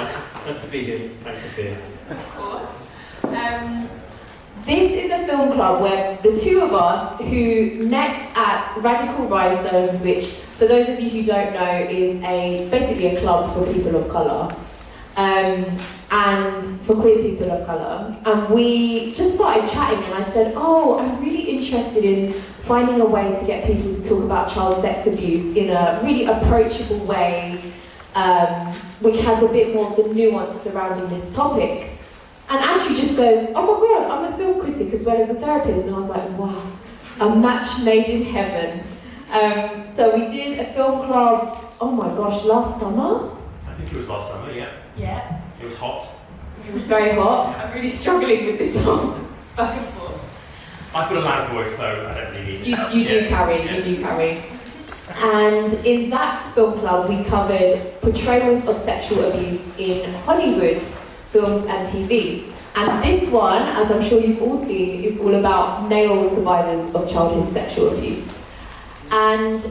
Nice to be here. Thanks, Sophia. Of course. This is a film club where the two of us who met at Radical Rhizomes, which, for those of you who don't know, is basically a club for people of colour, and for queer people of colour. And we just started chatting, and I said, oh, I'm really interested in finding a way to get people to talk about child sex abuse in a really approachable way, which has a bit more of the nuance surrounding this topic. And Andrew just goes, oh my god, I'm a film critic as well as a therapist. And I was like, wow, a match made in heaven. So we did a film club, oh my gosh, last summer? I think it was last summer, yeah. Yeah. It was hot. It was very hot. I'm really struggling with this whole back and forth. I've got a loud voice, so I don't really need it. You do carry. And in that film club, we covered portrayals of sexual abuse in Hollywood films and TV. And this one, as I'm sure you've all seen, is all about male survivors of childhood sexual abuse. And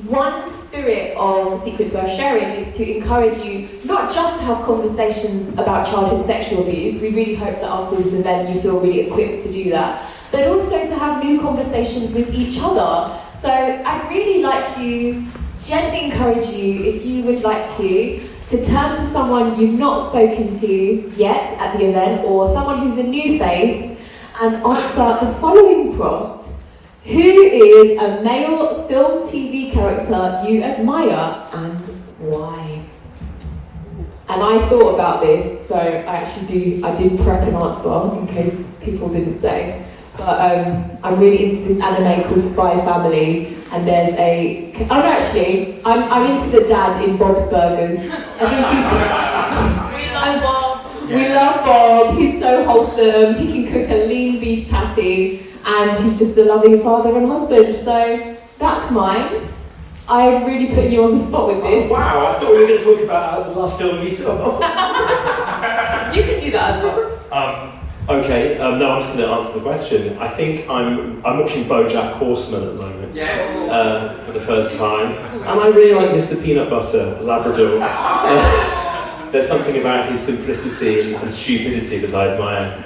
one spirit of Secrets Worth Sharing is to encourage you not just to have conversations about childhood sexual abuse, we really hope that after this event you feel really equipped to do that, but also to have new conversations with each other. So I'd really like you, gently encourage you, if you would like to turn to someone you've not spoken to yet at the event, or someone who's a new face, and answer the following prompt. Who is a male film TV character you admire and why? And I thought about this, so I did prep an answer in case people didn't say. But I'm really into this anime called Spy Family, and there's I'm into the dad in Bob's Burgers. I think We love Bob. We love Bob. He's so wholesome. He can cook a lean beef patty, and he's just a loving father and husband. So that's mine. I really put you on the spot with this. Oh, wow, I thought we were going to talk about the last film we saw. You can do that as well. Okay, no, I'm just going to answer the question. I think I'm watching BoJack Horseman at the moment. Yes. For the first time. And I really like Mr. Peanut Butter, the Labrador. There's something about his simplicity and stupidity that I admire.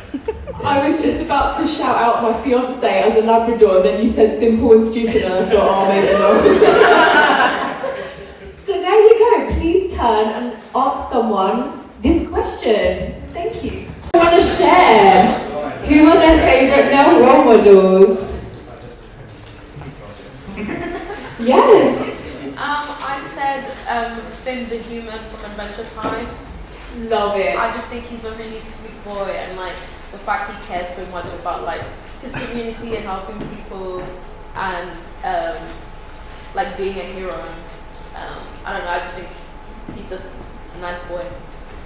I was just about to shout out my fiance as a Labrador, and then you said simple and stupid, and I thought, oh, maybe not. So there you go. Please turn and ask someone this question. Thank you. I want to share who are their favourite male role models. Yes. I said Finn the Human from Adventure Time. Love it. I just think he's a really sweet boy, and like the fact he cares so much about like his community and helping people and like being a hero. I don't know. I just think he's just a nice boy.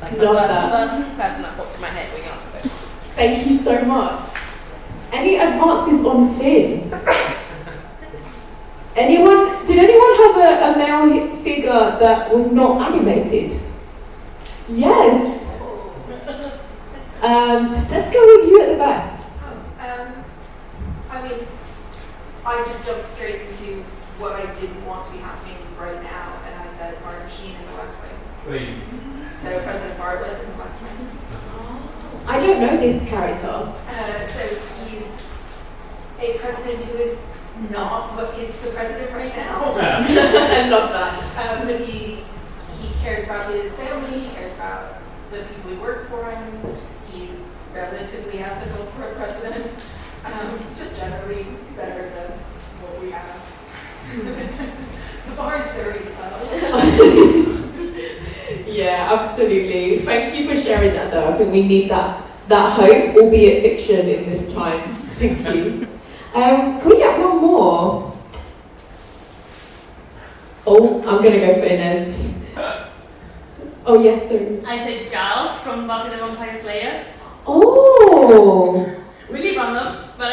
Like the first person that popped in my head when you asked it. Thank you so much. Any advances on Finn? Did anyone have a male figure that was not animated? Yes. Let's go with you at the back. I mean, I just jumped straight into what I didn't want to be happening right now, and I said Martin Sheen in the West Wing. So President Bartlett in the West Wing. I don't know this character. So he's a president who is not what is the president right now. I love that. But he cares about his family, he cares about the people who work for him, he's relatively ethical for a president, just generally better than what we have. The bar is very low. Yeah, absolutely. Thank you for sharing that though. I think we need that hope, albeit fiction, in this time. Thank you. Can we get one more? Oh, I'm going to go for Inez. Oh, yes, sir. I said Giles from Buffy the Vampire Slayer. Oh! Really random, but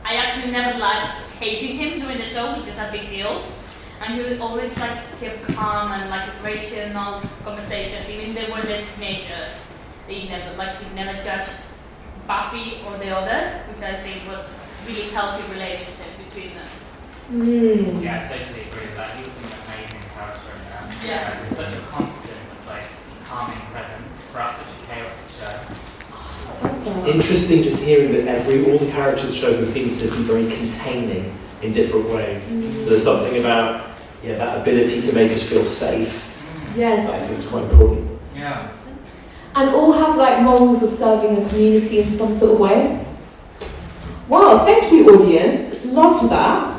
I actually never liked hating him during the show, which is a big deal. And he would always keep calm and rational conversations, even they were the teenagers. He never judged Buffy or the others, which I think was really healthy relationship between them. Mm. Yeah, I totally agree with that. He was an amazing character in that. Yeah. It was such a constant of calming for such a chaotic show. Interesting just hearing that all the characters chosen seem to be very containing in different ways. There's something about that ability to make us feel safe. Yes. I think it's quite important. Yeah. And all have like morals of serving a community in some sort of way. Wow, thank you, audience. Loved that.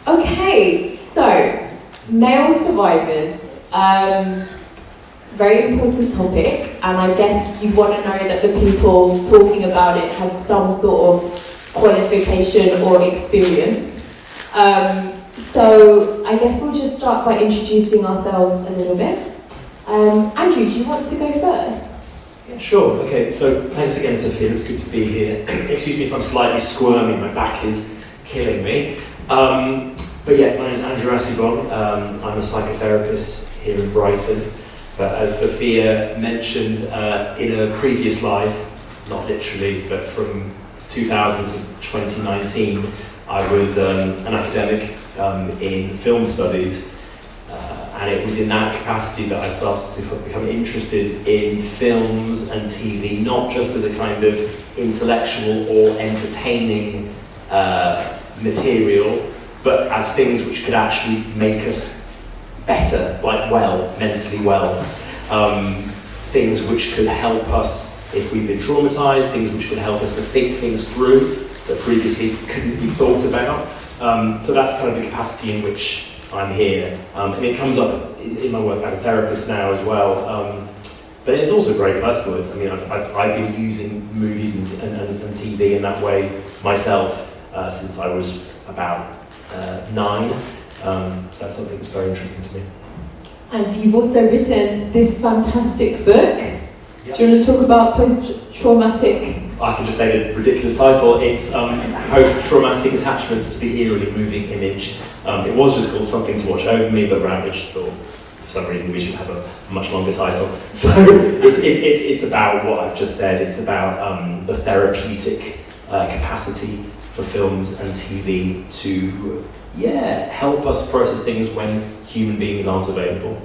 Okay, so male survivors. Very important topic, and I guess you want to know that the people talking about it had some sort of qualification or experience. So I guess we'll just start by introducing ourselves a little bit. Andrew, do you want to go first? Yeah, sure. Okay, so thanks again, Sophia. It's good to be here. Excuse me if I'm slightly squirmy, my back is killing me. But yeah, my name's Andrew Asibon. I'm a psychotherapist here in Brighton. But as Sophia mentioned in a previous life, not literally, but from 2000 to 2019, I was an academic in film studies. And it was in that capacity that I started to become interested in films and TV, not just as a kind of intellectual or entertaining material, but as things which could actually make us better, like mentally well. Things which could help us if we've been traumatized, things which could help us to think things through that previously couldn't be thought about. So that's kind of the capacity in which I'm here. And it comes up in my work as a therapist now as well. But it's also very personal. I've been using movies and TV in that way myself since I was about 9. So that's something that's very interesting to me. And you've also written this fantastic book. Yep. Do you want to talk about post-traumatic? I can just say the ridiculous title. It's Post-Traumatic Attachments to the Eerily Moving Image. It was just called Something to Watch Over Me, but Ravage thought for some reason we should have a much longer title. So it's about what I've just said. It's about the therapeutic capacity for films and TV to help us process things when human beings aren't available.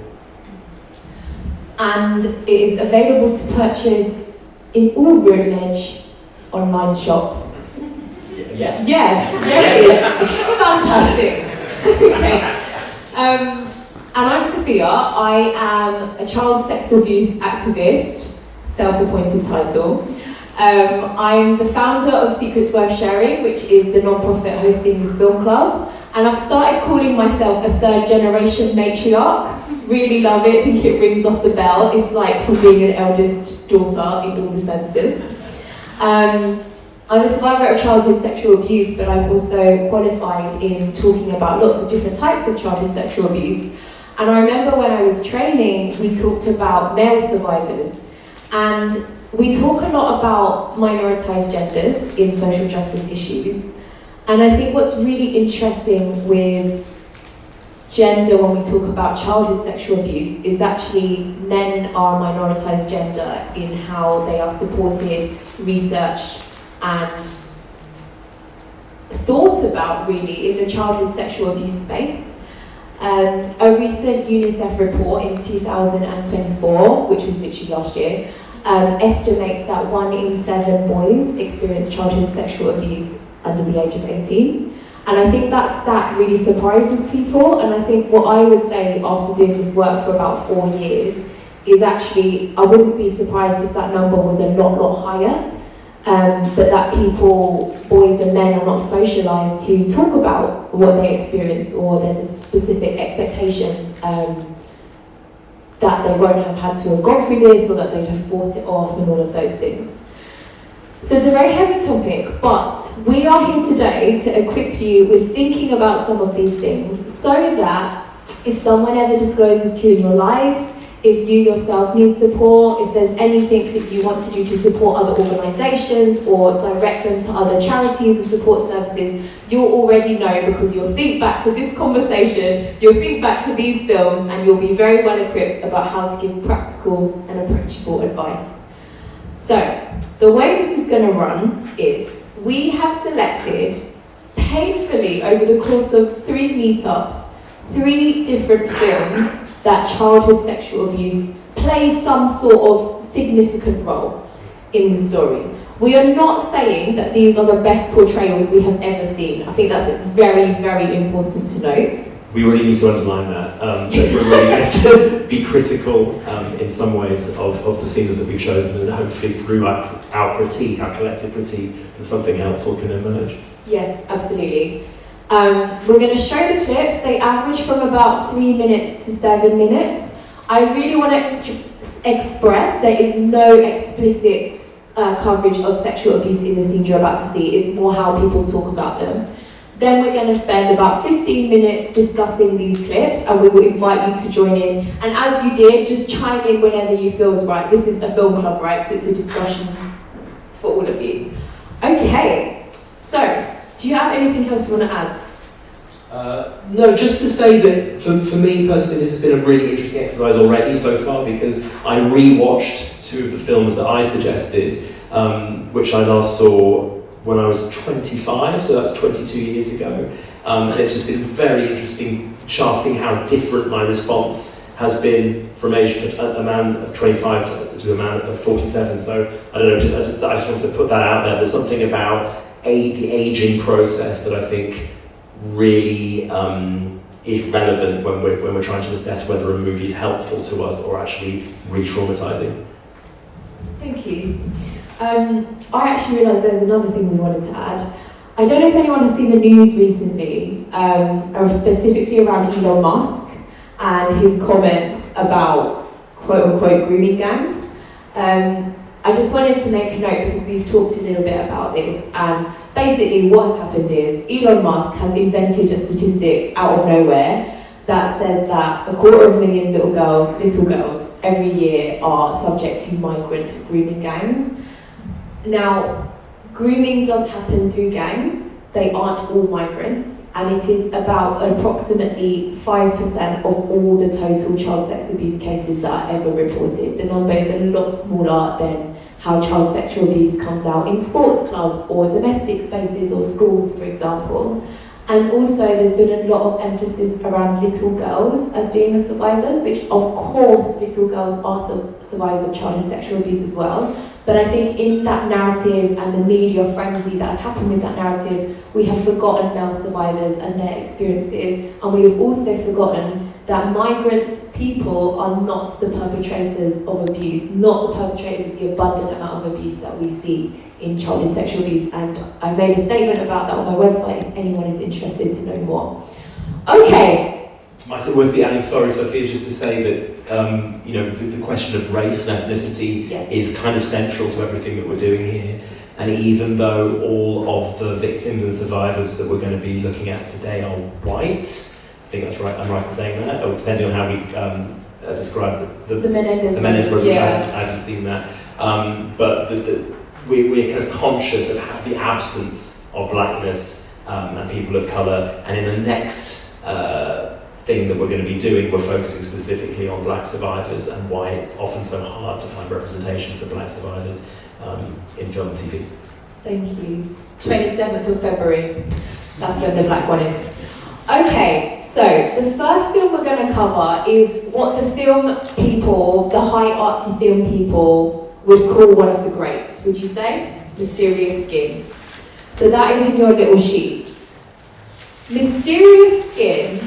And it is available to purchase in all Routledge online shops. Yeah. It is. Fantastic. Okay. And I'm Sophia. I am a child sex abuse activist, self-appointed title. I'm the founder of Secrets Worth Sharing, which is the non-profit hosting this film club. And I've started calling myself a third-generation matriarch. Really love it, think it rings off the bell. It's like from being an eldest daughter in all the senses. I'm a survivor of childhood sexual abuse, but I'm also qualified in talking about lots of different types of childhood sexual abuse. And I remember when I was training, we talked about male survivors. And we talk a lot about minoritized genders in social justice issues. And I think what's really interesting with gender when we talk about childhood sexual abuse is actually men are minoritized gender in how they are supported, researched, and thought about really in the childhood sexual abuse space. A recent UNICEF report in 2024, which was literally last year, estimates that 1 in 7 boys experience childhood sexual abuse under the age of 18. And I think that stat really surprises people, and I think what I would say after doing this work for about 4 years is actually, I wouldn't be surprised if that number was a lot higher, but that people, boys and men, are not socialised to talk about what they experienced, or there's a specific expectation that they won't have had to have gone through this, or that they'd have fought it off, and all of those things. So it's a very heavy topic, but we are here today to equip you with thinking about some of these things so that if someone ever discloses to you in your life, if you yourself need support, if there's anything that you want to do to support other organisations or direct them to other charities and support services, you'll already know, because you'll think back to this conversation, you'll think back to these films, and you'll be very well equipped about how to give practical and approachable advice. So, the way this is going to run is we have selected painfully over the course of 3 meetups 3 different films that childhood sexual abuse play some sort of significant role in the story. We are not saying that these are the best portrayals we have ever seen. I think that's very, very important to note. We really need to underline that we're really going to be critical in some ways of the scenes that we've chosen, and hopefully through our critique, our collective critique, that something helpful can emerge. Yes, absolutely. We're going to show the clips. They average from about 3 minutes to 7 minutes. I really want to express there is no explicit coverage of sexual abuse in the scenes you're about to see. It's more how people talk about them. Then we're going to spend about 15 minutes discussing these clips, and we will invite you to join in. And as you did, just chime in whenever you feel is right. This is a film club, right? So it's a discussion for all of you. Okay, so do you have anything else you want to add? No, just to say that for me personally, this has been a really interesting exercise already so far, because I re-watched 2 of the films that I suggested, which I last saw when I was 25, so that's 22 years ago. And it's just been very interesting charting how different my response has been from a man of 25 to a man of 47. So I don't know, I just wanted to put that out there. There's something about the aging process that I think really is relevant when we're trying to assess whether a movie is helpful to us or actually re-traumatizing. Thank you. I actually realised there's another thing we wanted to add. I don't know if anyone has seen the news recently, specifically around Elon Musk and his comments about quote-unquote grooming gangs. I just wanted to make a note because we've talked a little bit about this, and basically what has happened is Elon Musk has invented a statistic out of nowhere that says that 250,000 little girls every year are subject to migrant grooming gangs. Now, grooming does happen through gangs. They aren't all migrants, and it is about approximately 5% of all the total child sex abuse cases that are ever reported. The number is a lot smaller than how child sexual abuse comes out in sports clubs or domestic spaces or schools, for example. And also there's been a lot of emphasis around little girls as being the survivors, which of course little girls are survivors of child and sexual abuse as well. But I think in that narrative and the media frenzy that's happened with that narrative, we have forgotten male survivors and their experiences, and we have also forgotten that migrant people are not the perpetrators of abuse, not the perpetrators of the abundant amount of abuse that we see in child and sexual abuse. And I made a statement about that on my website if anyone is interested to know more. Okay. Might it worth be adding, sorry Sophia, just to say that the question of race and ethnicity is kind of central to everything that we're doing here. And even though all of the victims and survivors that we're going to be looking at today are white, I think that's right, I'm right in saying that, or depending on how we describe the Menendez version, I haven't seen that. But we're kind of conscious of the absence of blackness and people of colour, and in the next thing that we're going to be doing, we're focusing specifically on black survivors and why it's often so hard to find representations of black survivors in film and TV. Thank you. 27th of February, that's when the black one is. Okay, so the first film we're going to cover is what the film people, the high artsy film people, would call one of the greats. Would you say? Mysterious Skin. So that is in your little sheet. Mysterious Skin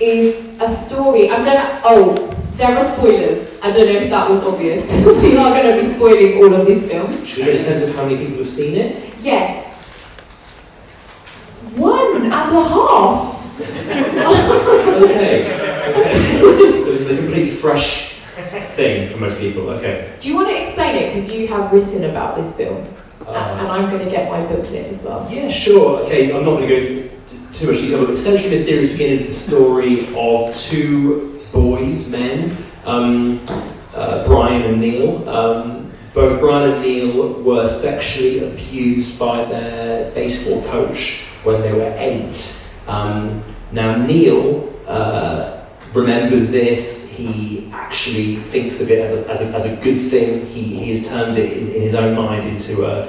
is a story. There are spoilers. I don't know if that was obvious. We are going to be spoiling all of this film. Should we get a sense of how many people have seen it? Yes. 1.5. Okay. So this is a completely fresh thing for most people. Okay. Do you want to explain it? Because you have written about this film. And I'm going to get my booklet as well. Yeah, sure. Okay, I'm not going to go too much detail, but essentially Mysterious Skin is the story of 2 boys, men, Brian and Neil. Both Brian and Neil were sexually abused by their baseball coach when they were 8. Now Neil remembers this. He actually thinks of it as a good thing. He has turned it in his own mind into a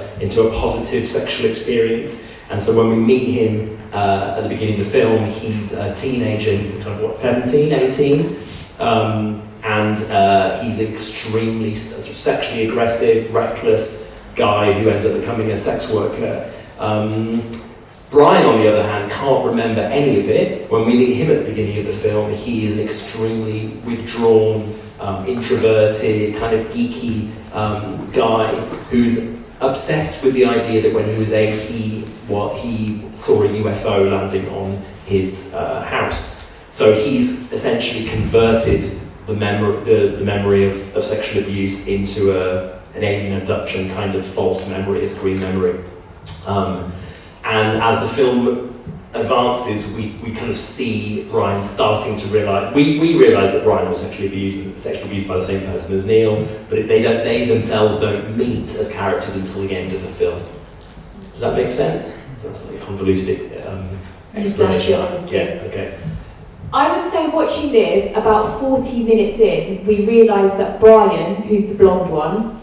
positive sexual experience. And so when we meet him at the beginning of the film, he's a teenager. He's kind of 17, 18, and he's extremely sexually aggressive, reckless guy who ends up becoming a sex worker. Brian, on the other hand, can't remember any of it. When we meet him at the beginning of the film, he is an extremely withdrawn, introverted, kind of geeky guy who's obsessed with the idea that when he was 8, he saw a UFO landing on his house. So he's essentially converted the memory of sexual abuse into an alien abduction kind of false memory, a screen memory. And as the film advances, we kind of see Brian starting to realise. We realise that Brian was sexually abused by the same person as Neil, but they themselves don't meet as characters until the end of the film. Does that make sense? So it's like a convoluted explanation. Yeah. Okay. I would say watching this, about 40 minutes in, we realise that Brian, who's the blonde one,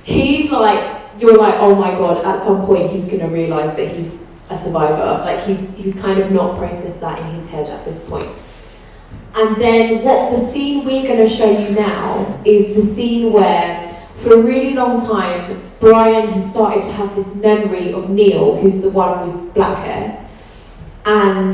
he's like, you're like, oh my god, at some point he's going to realise that he's a survivor. Like he's kind of not processed that in his head at this point. And then what the scene we're going to show you now is the scene where, for a really long time, Brian has started to have this memory of Neil, who's the one with black hair. And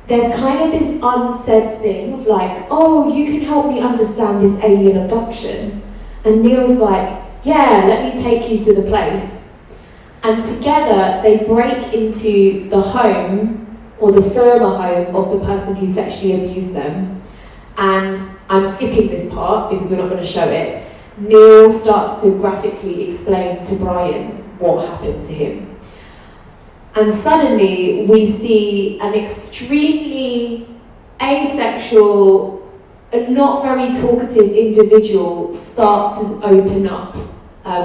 there's kind of this unsaid thing of like, oh, you can help me understand this alien abduction. And Neil's like, yeah, let me take you to the place. And together they break into the home, or the former home, of the person who sexually abused them. And I'm skipping this part because we're not going to show it. Neil starts to graphically explain to Brian what happened to him. And suddenly we see an extremely asexual, a not very talkative individual start to open up,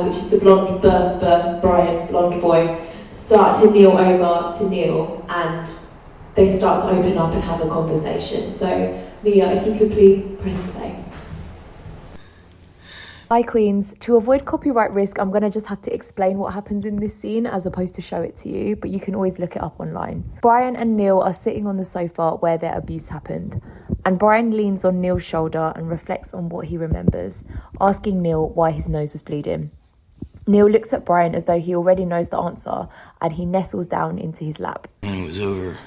which is the blonde Brian, blonde boy, start to kneel over to Neil, and they start to open up and have a conversation. So Mia, if you could please press play. Hi Queens, to avoid copyright risk, I'm going to just have to explain what happens in this scene as opposed to show it to you, but you can always look it up online. Brian and Neil are sitting on the sofa where their abuse happened, and Brian leans on Neil's shoulder and reflects on what he remembers, asking Neil why his nose was bleeding. Neil looks at Brian as though he already knows the answer, and he nestles down into his lap. When it was over,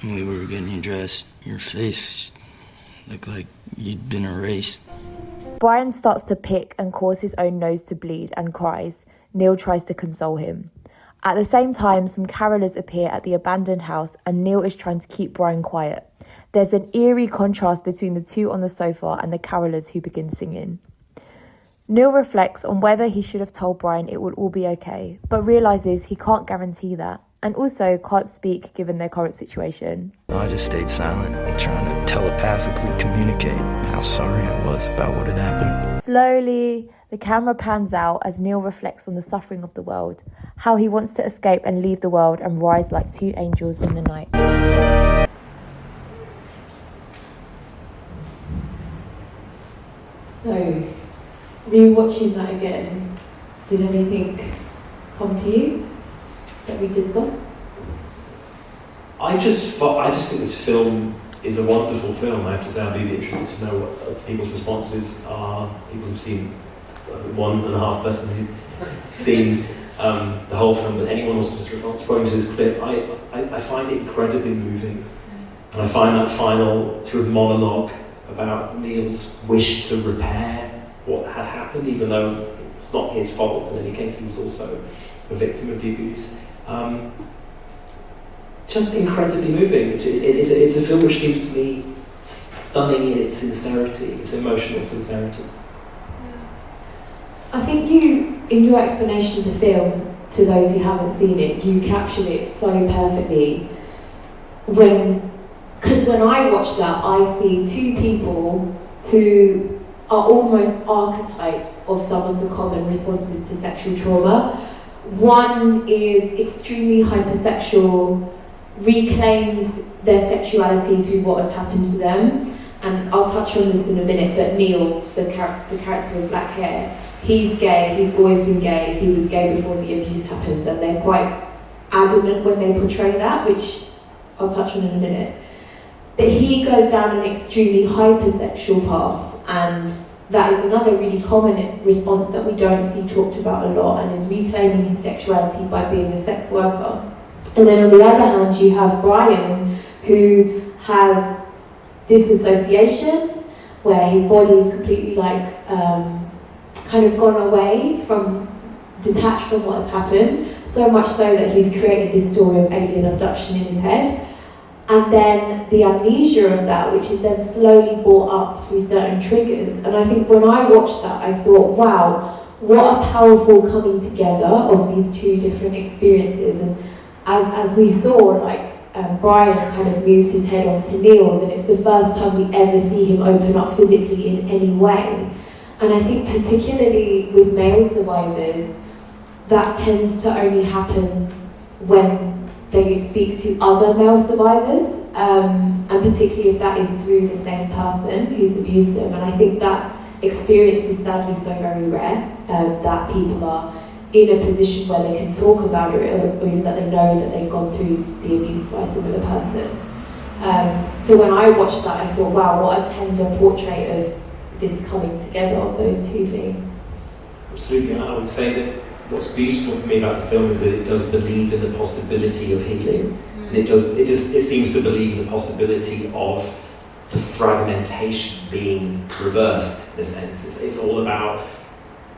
and we were getting you dressed, your face looked like you'd been erased. Brian starts to pick and cause his own nose to bleed and cries. Neil tries to console him. At the same time, some carolers appear at the abandoned house and Neil is trying to keep Brian quiet. There's an eerie contrast between the two on the sofa and the carolers who begin singing. Neil reflects on whether he should have told Brian it will all be okay, but realises he can't guarantee that, and also can't speak given their current situation. I just stayed silent, trying to telepathically communicate how sorry I was about what had happened. Slowly, the camera pans out as Neil reflects on the suffering of the world, how he wants to escape and leave the world and rise like two angels in the night. So, re-watching that again, did anything come to you that we discussed? I just think this film is a wonderful film. I have to say, I'd be interested to know what people's responses are. People who've seen, 1.5 person who've seen the whole film, but anyone else just responding to this clip, I find it incredibly moving. And I find that final sort of monologue about Neil's wish to repair what had happened, even though it's not his fault. In any case, he was also a victim of the abuse. Just incredibly moving. It's a film which seems to me stunning in its sincerity, its emotional sincerity. I think you, in your explanation of the film, to those who haven't seen it, you captured it so perfectly. Because when I watch that, I see two people who are almost archetypes of some of the common responses to sexual trauma. One is extremely hypersexual, reclaims their sexuality through what has happened to them, and I'll touch on this in a minute, but Neil, the character with black hair, he's gay, he's always been gay, he was gay before the abuse happens, and they're quite adamant when they portray that, which I'll touch on in a minute. But he goes down an extremely hypersexual path, and that is another really common response that we don't see talked about a lot, and is reclaiming his sexuality by being a sex worker. And then on the other hand, you have Brian, who has disassociation, where his body is completely kind of gone away from, detached from what has happened, so much so that he's created this story of alien abduction in his head. And then the amnesia of that, which is then slowly brought up through certain triggers. And I think when I watched that, I thought, wow, what a powerful coming together of these two different experiences. And as we saw, Brian kind of moves his head onto Neil's, and it's the first time we ever see him open up physically in any way. And I think particularly with male survivors, that tends to only happen when they speak to other male survivors, and particularly if that is through the same person who's abused them. And I think that experience is sadly so very rare, that people are in a position where they can talk about it, or even that they know that they've gone through the abuse by a similar person. So when I watched that, I thought, wow, what a tender portrait of this coming together of those two things. Absolutely, I would say that what's beautiful for me about the film is that it does believe in the possibility of healing, and it seems to believe in the possibility of the fragmentation being reversed in a sense. It's all about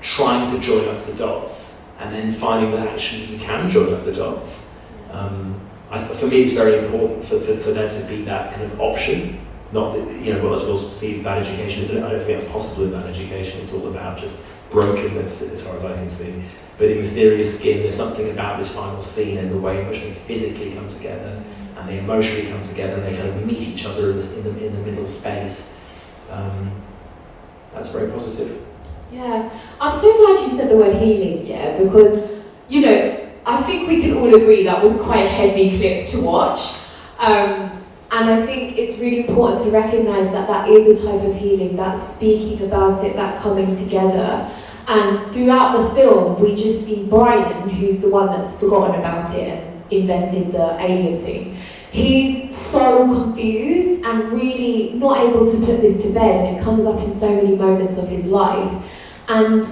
trying to join up the dots and then finding that actually you can join up the dots. For me, it's very important for there to be that kind of option. Not that, as we'll see in bad education, I don't think that's possible in bad education. It's all about just brokenness as far as I can see. But in Mysterious Skin, there's something about this final scene and the way in which they physically come together and they emotionally come together and they kind of meet each other in the middle space. That's very positive. Yeah, I'm so glad you said the word healing, because, I think we can all agree that was quite a heavy clip to watch. And I think it's really important to recognise that that is a type of healing, that speaking about it, that coming together. And throughout the film, we just see Brian, who's the one that's forgotten about it and invented the alien thing. He's so confused and really not able to put this to bed, and it comes up in so many moments of his life. And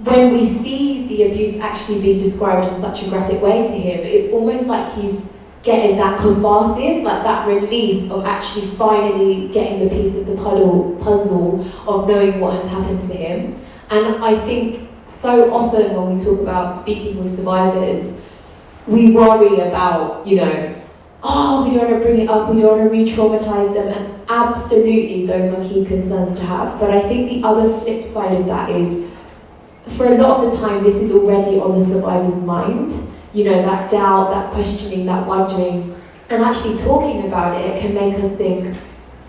when we see the abuse actually being described in such a graphic way to him, it's almost like he's getting that catharsis, like that release of actually finally getting the piece of the puzzle of knowing what has happened to him. And I think so often when we talk about speaking with survivors, we worry about, we don't want to bring it up, we don't want to re-traumatize them, and absolutely those are key concerns to have. But I think the other flip side of that is, for a lot of the time, this is already on the survivor's mind. That doubt, that questioning, that wondering, and actually talking about it can make us think,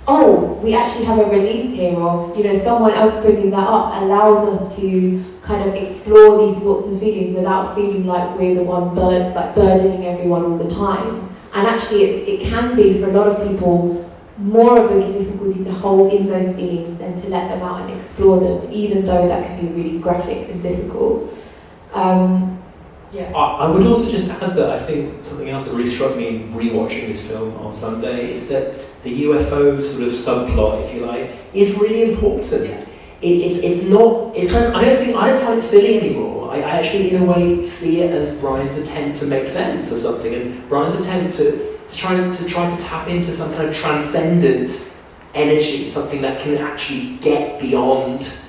oh, we actually have a release here, or someone else bringing that up allows us to kind of explore these sorts of feelings without feeling like we're the one burdening everyone all the time. And actually, it can be for a lot of people more of a difficulty to hold in those feelings than to let them out and explore them, even though that can be really graphic and difficult. I would also just add that I think something else that really struck me in rewatching this film on Sunday is that the UFO sort of subplot, if you like, is really important. It's kind of, I don't find it silly anymore. I actually, in a way, see it as Brian's attempt to make sense of something, and Brian's attempt to try to tap into some kind of transcendent energy, something that can actually get beyond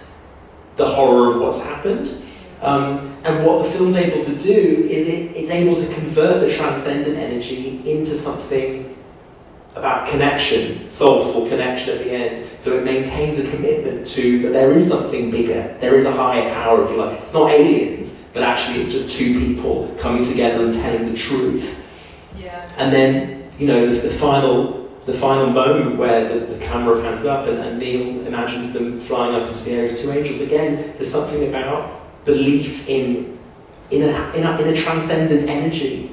the horror of what's happened. And what the film's able to do is it's able to convert the transcendent energy into something about connection, soulful connection at the end. So it maintains a commitment to that there is something bigger, there is a higher power, if you like. It's not aliens, but actually it's just two people coming together and telling the truth. Yeah. And then, the final moment where the camera pans up and Neil imagines them flying up into the air as two angels. Again, there's something about belief in a transcendent energy,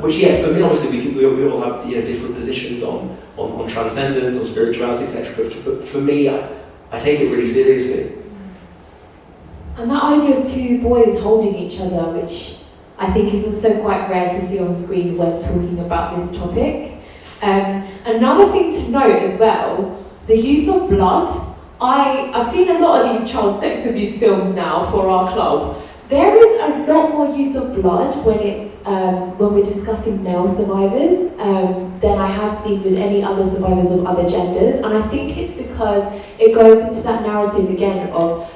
which for me, obviously we all have different positions on transcendence or spirituality, etc. But for me, I take it really seriously. And that idea of two boys holding each other, which I think is also quite rare to see on screen when talking about this topic. Another thing to note as well, the use of blood. I've seen a lot of these child sex abuse films now for our club. There is a lot more use of blood when we're discussing male survivors than I have seen with any other survivors of other genders, and I think it's because it goes into that narrative again of,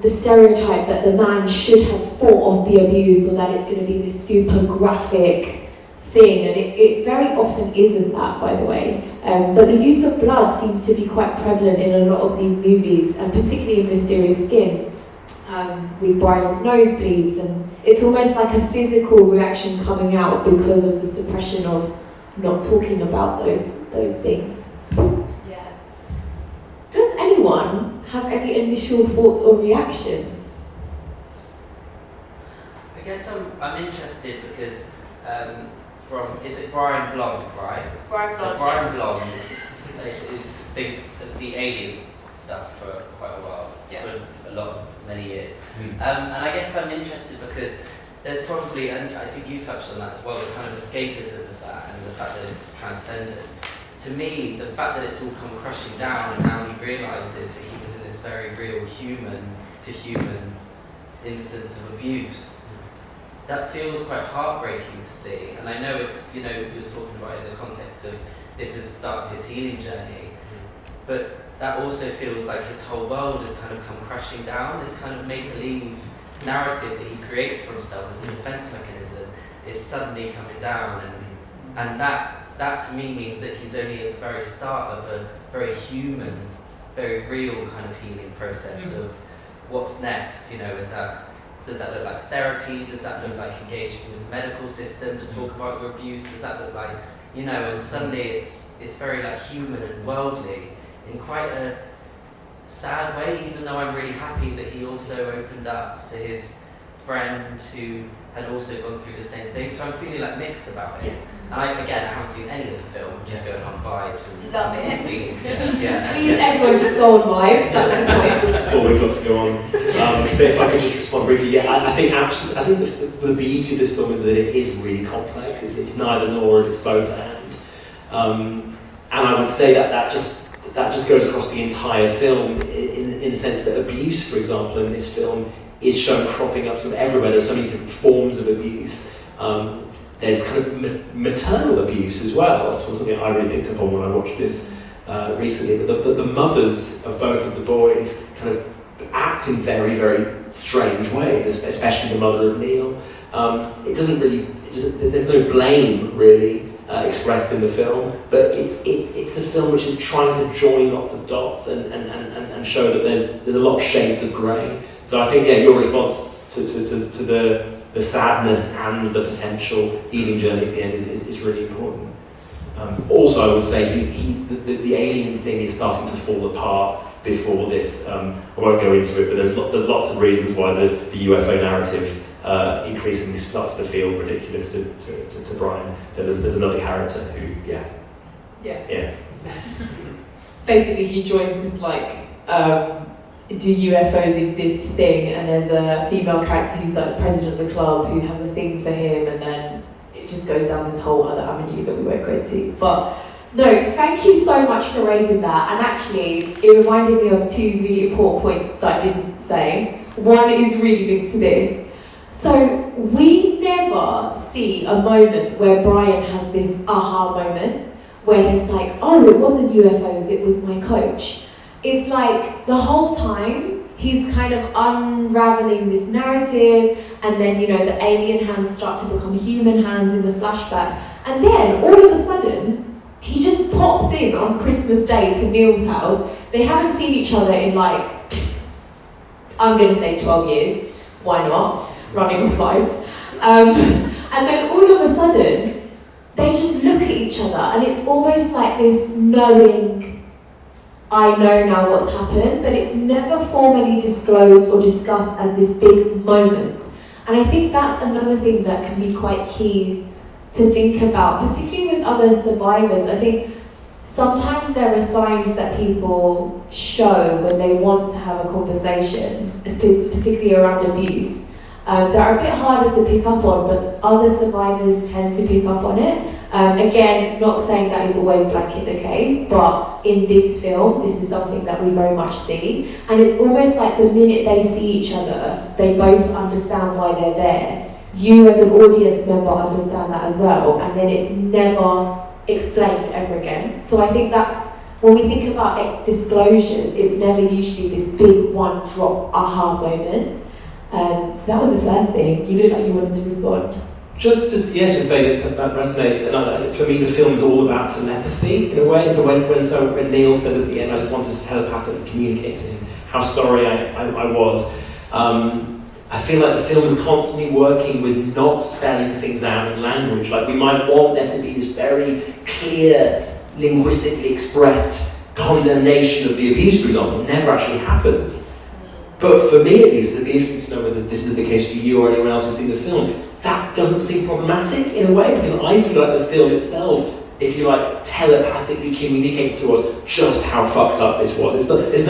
the stereotype that the man should have fought off the abuse, or that it's going to be this super graphic thing, and it very often isn't that, by the way. But the use of blood seems to be quite prevalent in a lot of these movies, and particularly in Mysterious Skin, with Brian's nosebleeds, and it's almost like a physical reaction coming out because of the suppression of not talking about those things. Yeah. Does anyone have any initial thoughts or reactions? I guess I'm interested because is it Brian Blond, right? Brian So Blond. Brian Blond thinks of the alien stuff for quite a while, for many years. And I guess I'm interested because there's probably, and I think you touched on that as well, the kind of escapism of that and the fact that it's transcendent. To me, the fact that it's all come crushing down and now he realises that he was in this very real human-to-human instance of abuse, that feels quite heartbreaking to see. And I know it's, you're talking about it in the context of this is the start of his healing journey, but that also feels like his whole world has kind of come crashing down. This kind of make-believe narrative that he created for himself as a defense mechanism is suddenly coming down, and that to me means that he's only at the very start of a very human, very real kind of healing process of what's next. Does that look like therapy? Does that look like engaging with the medical system to talk about your abuse? Does that look like, and suddenly it's very like human and worldly in quite a sad way, even though I'm really happy that he also opened up to his friend who had also gone through the same thing. So I'm feeling like mixed about it. And I haven't seen any of the film, I'm just going on vibes and Love it. seeing. Please, everyone, just go on vibes. That's the point. That's all we've got to go on. But if I could just respond briefly, I think the beauty of this film is that it is really complex. It's neither nor, it's both and. And I would say that just goes across the entire film in the sense that abuse, for example, in this film is shown cropping up sort of everywhere. There's so many different forms of abuse. There's kind of maternal abuse as well. That's something I really picked up on when I watched this recently. But the mothers of both of the boys kind of act in very, very strange ways, especially the mother of Neil. There's no blame really expressed in the film, but it's a film which is trying to join lots of dots and show that there's a lot of shades of grey. So I think your response to the sadness and the potential healing journey at the end is really important. Also, I would say the alien thing is starting to fall apart before this. I won't go into it, but there's lots of reasons why the UFO narrative increasingly starts to feel ridiculous to Brian. There's another character who, yeah. Basically, he joins this do UFOs exist thing, and there's a female character who's like the president of the club who has a thing for him, and then it just goes down this whole other avenue that we won't go into. But no, thank you so much for raising that. And actually, it reminded me of two really important points that I didn't say. One is really linked to this. So we never see a moment where Brian has this aha moment where he's like, oh, it wasn't UFOs, it was my coach. It's like the whole time he's kind of unraveling this narrative, and then the alien hands start to become human hands in the flashback, and then all of a sudden he just pops in on Christmas Day to Neil's house. They haven't seen each other in I'm gonna say 12 years, why not? Running off vibes. And then all of a sudden they just look at each other, and it's almost like this knowing, I know now what's happened, but it's never formally disclosed or discussed as this big moment. And I think that's another thing that can be quite key to think about, particularly with other survivors. I think sometimes there are signs that people show when they want to have a conversation, particularly around abuse, that are a bit harder to pick up on, but other survivors tend to pick up on it. Again, not saying that is always blanket the case, but in this film, this is something that we very much see. And it's almost like the minute they see each other, they both understand why they're there. You as an audience member understand that as well, and then it's never explained ever again. So I think that's, when we think about disclosures, it's never usually this big one drop aha moment. So that was the first thing. You look like you wanted to respond. Just to say that resonates, and for me the film's all about telepathy in a way. So when Neil says at the end, I just wanted to telepathically communicate to him how sorry I was. I feel like the film is constantly working with not spelling things out in language. Like we might want there to be this very clear, linguistically expressed condemnation of the abuse, for example. It never actually happens. But for me at least, it'd be interesting to know whether this is the case for you or anyone else who's seen the film. That doesn't seem problematic in a way, because I feel like the film itself, if you like, telepathically communicates to us just how fucked up this was. There's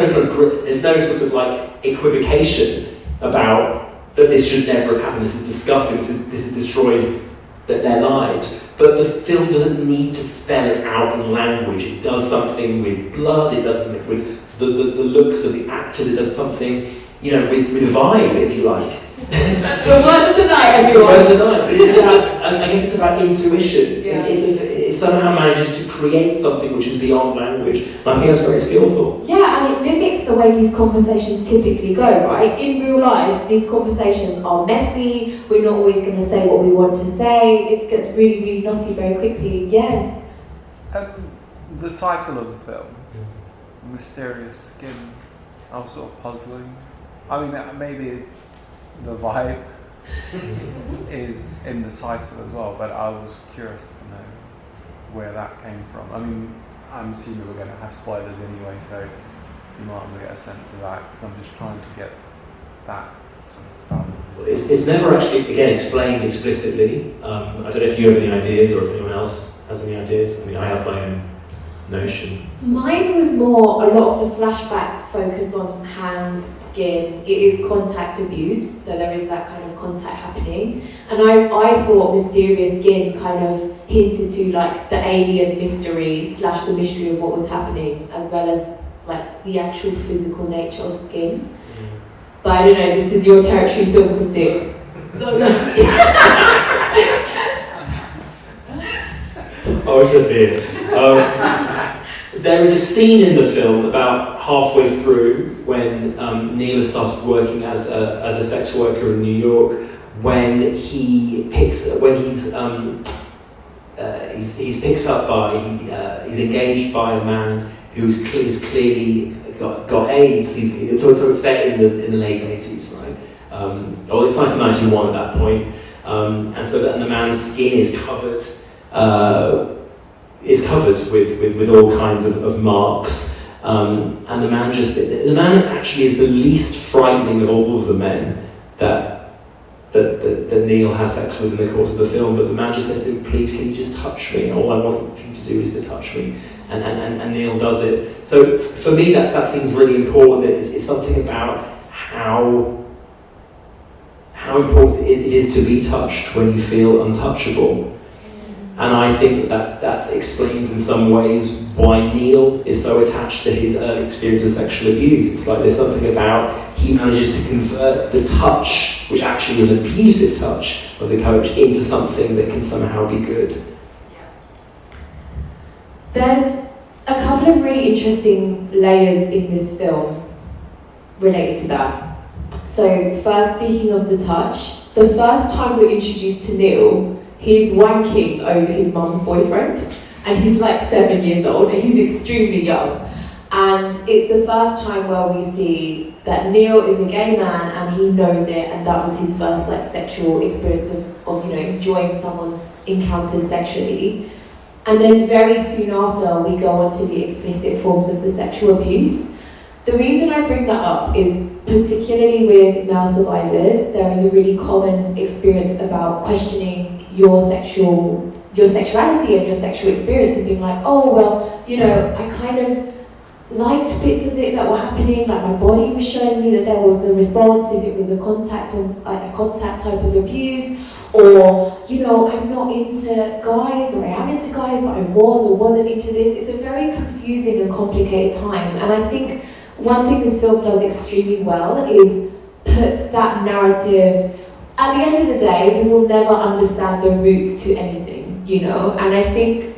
no sort of like equivocation about that this should never have happened, this is disgusting, this has destroyed their lives. But the film doesn't need to spell it out in language. It does something with blood, it does something with the looks of the actors, it does something, with vibe, if you like. The word of the night, everyone. It's the word of the night, but it's about, I guess it's about intuition. Yeah. It somehow manages to create something which is beyond language. And I think that's very skillful. Yeah, and it mimics the way these conversations typically go, right? In real life, these conversations are messy. We're not always going to say what we want to say. It gets really, really knotty very quickly. Yes? The title of the film, Mysterious Skin, I was sort of puzzling. I mean, maybe the vibe is in the title as well, but I was curious to know where that came from. I mean, I'm assuming we're going to have spoilers anyway, so you might as well get a sense of that, because I'm just trying to get that sort of fathom. It's never actually, again, explained explicitly. I don't know if you have any ideas or if anyone else has any ideas. I mean, I have my own notion. Mine was more, a lot of the flashbacks focus on hands, skin. It is contact abuse, so there is that kind of contact happening. And I thought Mysterious Skin kind of hinted to like the alien mystery / the mystery of what was happening, as well as like the actual physical nature of skin. But I don't know, this is your territory, film critic. No. Oh, it's a bit. There is a scene in the film about halfway through when Neil has started working as a sex worker in New York, when he's engaged by a man who's clearly got AIDS. So it's set in the late 80s, right? It's 1991 at that point, and the man's skin is covered. With all kinds of marks, and the man actually is the least frightening of all of the men that Neil has sex with in the course of the film. But the man just says to him, "Please, can you just touch me? All I want you to do is to touch me," and Neil does it. So for me, that seems really important. It's something about how important it is to be touched when you feel untouchable. And I think that explains in some ways why Neil is so attached to his early experience of sexual abuse. It's like there's something about he manages to convert the touch, which actually is an abusive touch of the coach, into something that can somehow be good. There's a couple of really interesting layers in this film related to that. So first, speaking of the touch, the first time we're introduced to Neil, he's wanking over his mum's boyfriend, and he's like 7 years old, and he's extremely young. And it's the first time where we see that Neil is a gay man, and he knows it, and that was his first like sexual experience of enjoying someone's encounters sexually. And then very soon after, we go on to the explicit forms of the sexual abuse. The reason I bring that up is, particularly with male survivors, there is a really common experience about questioning your sexuality and your sexual experience, and being like, oh, well, I kind of liked bits of it that were happening, like my body was showing me that there was a response if it was a contact type of abuse, or, I'm not into guys, or I am into guys, but I was or wasn't into this. It's a very confusing and complicated time, and I think one thing this film does extremely well is puts that narrative. At the end of the day, we will never understand the roots to anything, and I think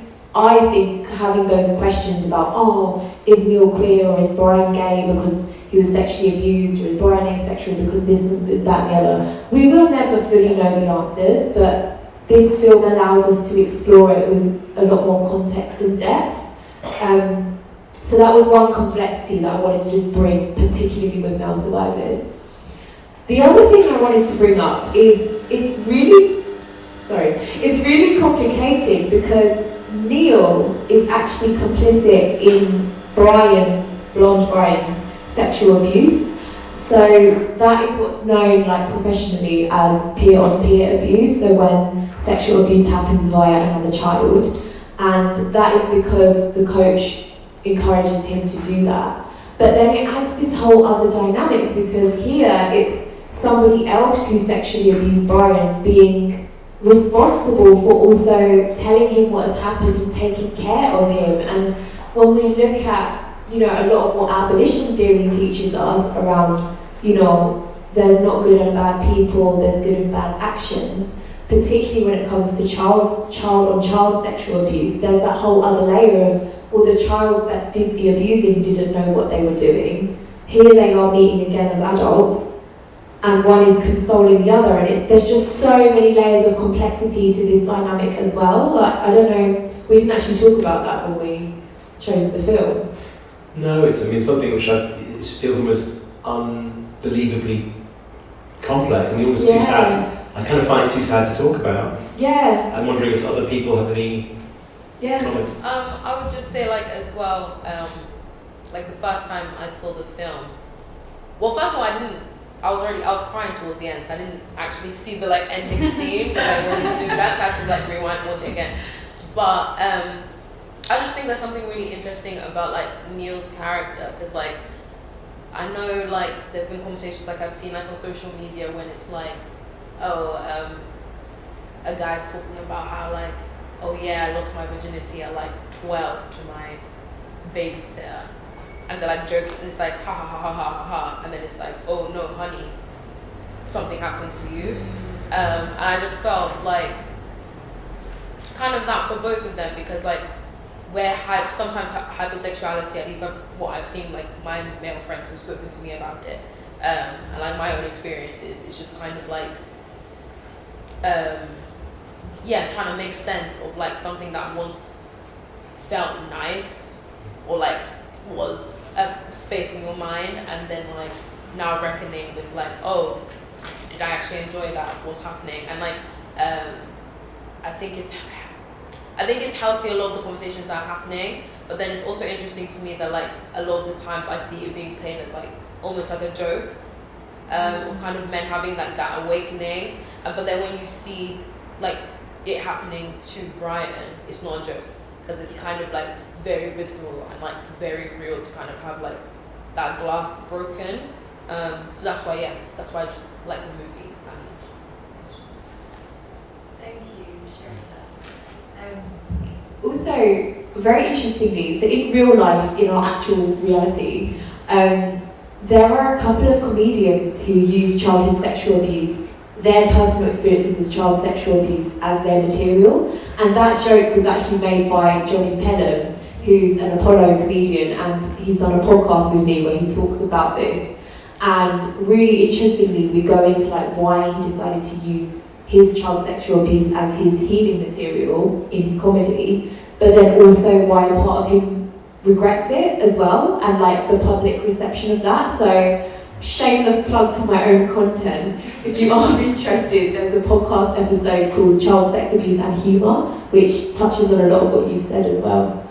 having those questions about, is Neil queer, or is Brian gay because he was sexually abused, or is Brian asexual because this and that and the other, we will never fully know the answers, but this film allows us to explore it with a lot more context and depth. So that was one complexity that I wanted to just bring, particularly with male survivors. The other thing I wanted to bring up is it's really complicated because Neil is actually complicit in blonde Brian's sexual abuse. So that is what's known professionally as peer-on-peer abuse, so when sexual abuse happens via another child. And that is because the coach encourages him to do that. But then it adds this whole other dynamic, because here it's somebody else who sexually abused Brian being responsible for also telling him what has happened and taking care of him. And when we look at, a lot of what abolition theory teaches us around, there's not good and bad people, there's good and bad actions, particularly when it comes to child-on-child sexual abuse, there's that whole other layer of, the child that did the abusing didn't know what they were doing. Here they are meeting again as adults, and one is consoling the other, and there's just so many layers of complexity to this dynamic as well. I don't know, we didn't actually talk about that when we chose the film. No, it's something which it feels almost unbelievably complex, and almost too sad. I kind of find it too sad to talk about. Yeah. I'm wondering if other people have any comments. I would just say as well, the first time I saw the film. Well, first of all, I was crying towards the end, so I didn't actually see the ending scene because I wanted to zoom that. I had to rewind and watch it again. But I just think there's something really interesting about Neil's character, because I know there've been conversations I've seen on social media when it's a guy's talking about how I lost my virginity at 12 to my babysitter, and they're joking, and it's ha ha ha ha ha ha, and then it's oh no honey, something happened to you. And I just felt kind of that for both of them, because where sometimes hypersexuality, at least what I've seen my male friends who've spoken to me about it, and my own experiences, it's just kind of trying to make sense of something that once felt nice, or was a space in your mind, and then now reckoning with oh, did I actually enjoy that? What's happening? And I think it's healthy, a lot of the conversations that are happening, but then it's also interesting to me that a lot of the times I see it being played as almost a joke, of kind of men having that awakening, but then when you see it happening to Brian, it's not a joke, because it's kind of very visceral and very real to kind of have that glass broken. So that's why I just like the movie. And it's just, thank you for sharing that. Also, very interestingly, so in real life, in our actual reality, there are a couple of comedians who use childhood sexual abuse, their personal experiences as child sexual abuse, as their material. And that joke was actually made by Johnny Pelham, who's an Apollo comedian, and he's done a podcast with me where he talks about this. And really interestingly, we go into why he decided to use his child sexual abuse as his healing material in his comedy, but then also why a part of him regrets it as well, and the public reception of that. So shameless plug to my own content. If you are interested, there's a podcast episode called Child Sex Abuse and Humour, which touches on a lot of what you've said as well.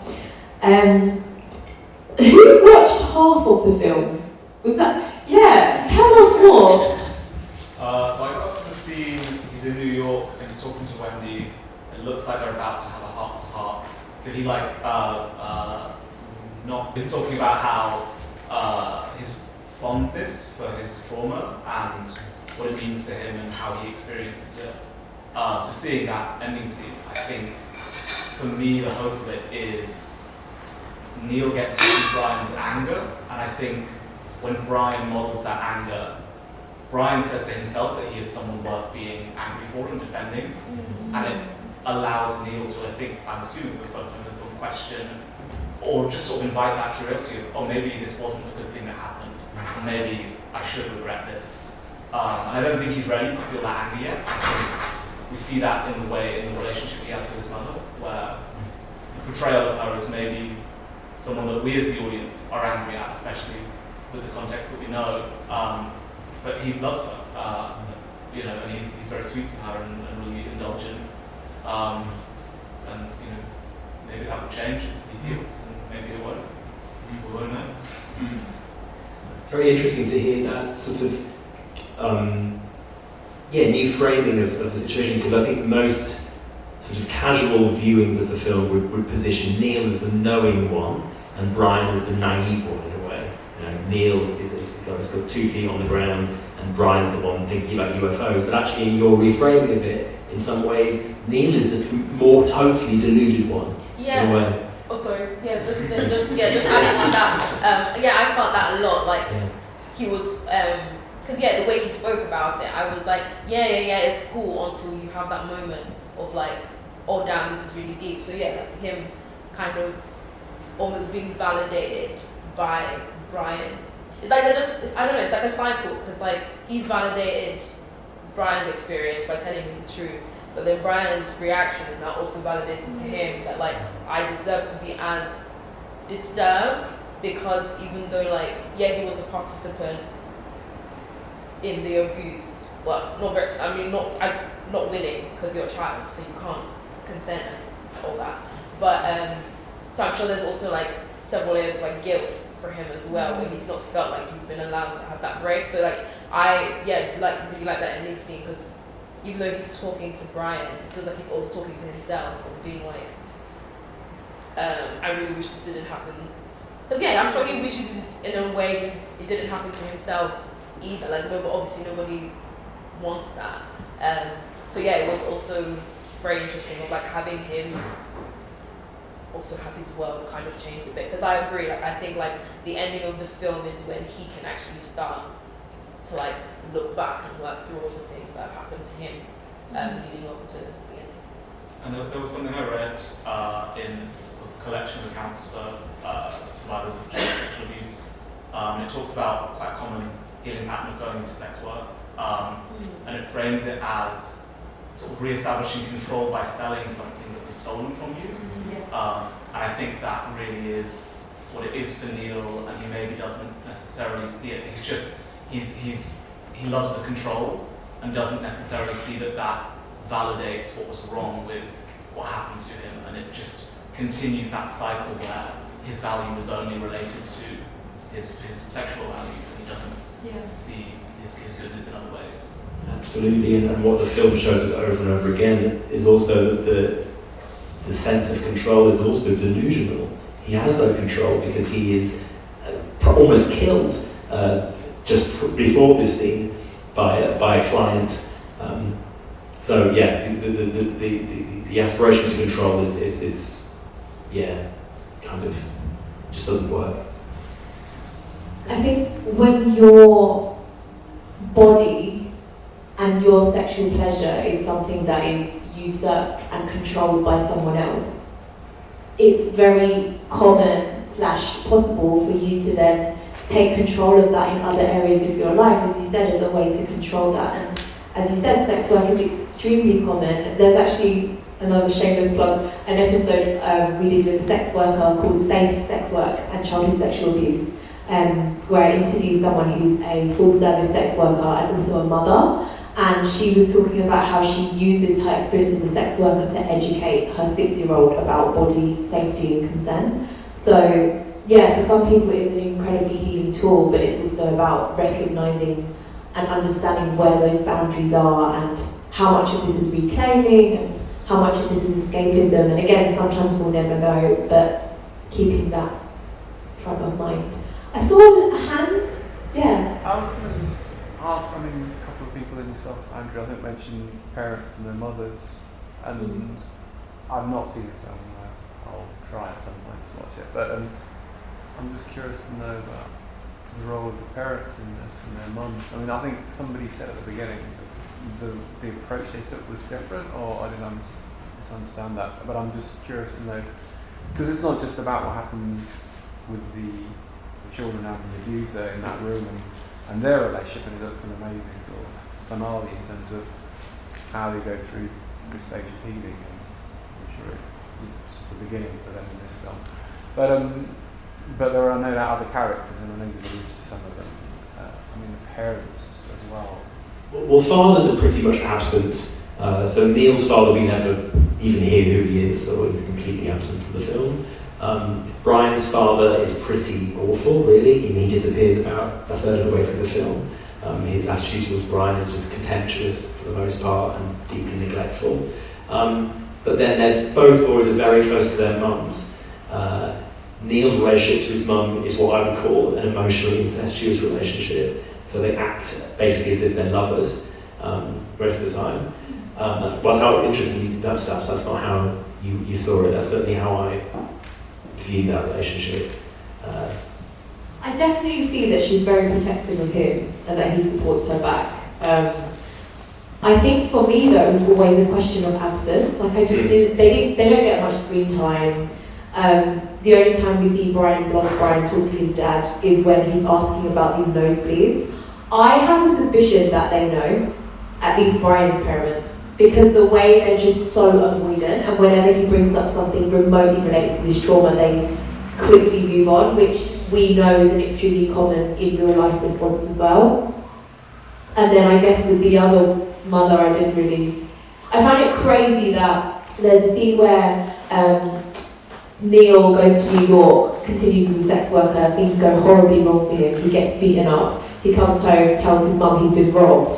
Who watched half of the film? Was that? Yeah, tell us more. So I got up to the scene, he's in New York and he's talking to Wendy. It looks like they're about to have a heart-to-heart. So he he's talking about how his fondness for his trauma and what it means to him and how he experiences it. So seeing that ending scene, I think, for me, the hope of it is Neil gets to see Brian's anger, and I think when Brian models that anger, Brian says to himself that he is someone worth being angry for and defending, and it allows Neil to, I think, I'm assuming for the first time in the film, question or just sort of invite that curiosity of, oh, maybe this wasn't a good thing that happened, maybe I should regret this. And I don't think he's ready to feel that anger yet. I think we see that in the relationship he has with his mother, where the portrayal of her is maybe someone that we as the audience are angry at, especially with the context that we know. But he loves her, and he's very sweet to her and really indulgent. And maybe that will change as he heals, and maybe it won't. We won't know. Very interesting to hear that sort of new framing of the situation, because I think most sort of casual viewings of the film would position Neil as the knowing one and Brian as the naive one in a way. Neil is got 2 feet on the ground and Brian's the one thinking about UFOs, but actually in your reframing of it, in some ways, Neil is the more totally deluded one in a way. Oh, sorry. Yeah, just adding to that. I felt that a lot. Like he was, because the way he spoke about it, I was like, it's cool until you have that moment of like, oh damn, this is really deep. So like him kind of almost being validated by Brian. It's like I don't know. It's like a cycle, because like he's validated Brian's experience by telling him the truth. But then Brian's reaction is now also validating to him that like I deserve to be as disturbed, because even though like he was a participant in the abuse, well not willing, because you're a child so you can't consent and all that. But so I'm sure there's also like several layers of like guilt for him as well, where he's not felt like he's been allowed to have that break. So like I really like that ending scene, because even though he's talking to Brian, it feels like he's also talking to himself, and being like, I really wish this didn't happen. Because I'm sure he wishes in a way it didn't happen to himself either. Like obviously nobody wants that. So it was also very interesting of like having him also have his world kind of changed a bit. Because I agree, like I think like the ending of the film is when he can actually start to like look back and work through all the things that have happened to him leading up to the ending. And there was something I read in sort of a collection of accounts for survivors of child sexual abuse, and it talks about quite a common healing pattern of going into sex work, and it frames it as sort of re-establishing control by selling something that was stolen from you. Yes. And I think that really is what it is for Neil, and he maybe doesn't necessarily see it. He loves the control and doesn't necessarily see that validates what was wrong with what happened to him, and it just continues that cycle where his value is only related to his sexual value, and he doesn't see his goodness in other ways. Absolutely, and what the film shows us over and over again is also that the sense of control is also delusional. He has no control because he is almost killed just before this scene by a client. The aspiration to control is kind of just doesn't work. I think when your body and your sexual pleasure is something that is usurped and controlled by someone else, it's very common / possible for you to then take control of that in other areas of your life, as you said, as a way to control that. And as you said, sex work is extremely common. There's actually, another shameless plug, an episode we did with a sex worker called Safe Sex Work and Childhood Sexual Abuse, where I interviewed someone who's a full-service sex worker and also a mother, and she was talking about how she uses her experience as a sex worker to educate her 6-year-old about body safety and consent. So for some people it's an incredibly healing tool, but it's also about recognising and understanding where those boundaries are and how much of this is reclaiming and how much of this is escapism. And again, sometimes we'll never know, but keeping that front of mind. I saw a hand. Yeah. I was going to just ask, I mean, a couple of people in yourself, Andrew, I think mentioned parents and their mothers, and I've not seen the film. I'll try at some point to watch it, but I'm just curious to know about the role of the parents in this and their mums. I mean, I think somebody said at the beginning that the approach they took was different, or I didn't misunderstand that, but I'm just curious to know, because it's not just about what happens with the children and the abuser in that room and their relationship, and it looks an amazing sort of finale in terms of how they go through the stage of healing, and I'm sure it's just the beginning for them in this film. But there are no doubt other characters, and I know you've alluded to some of them. I mean, the parents as well. Well, fathers are pretty much absent. So Neil's father, we never even hear who he is, or he's completely absent from the film. Brian's father is pretty awful, really. He disappears about a third of the way through the film. His attitude towards Brian is just contemptuous for the most part and deeply neglectful. But then both boys are very close to their mums. Neil's relationship to his mum is what I would call an emotionally incestuous relationship. So they act basically as if they're lovers most of the time. That's how interesting. That's not how you saw it. That's certainly how I view that relationship. I definitely see that she's very protective of him and that he supports her back. I think for me though, it was always a question of absence. Like they don't get much screen time. The only time we see Brian talk to his dad is when he's asking about these nosebleeds. I have a suspicion that they know, at least Brian's parents, because the way they're just so avoidant, and whenever he brings up something remotely related to this trauma, they quickly move on, which we know is an extremely common in real life response as well. And then I guess with the other mother, I found it crazy that there's a scene where Neil goes to New York, continues as a sex worker, things go horribly wrong for him, he gets beaten up, he comes home, tells his mum he's been robbed.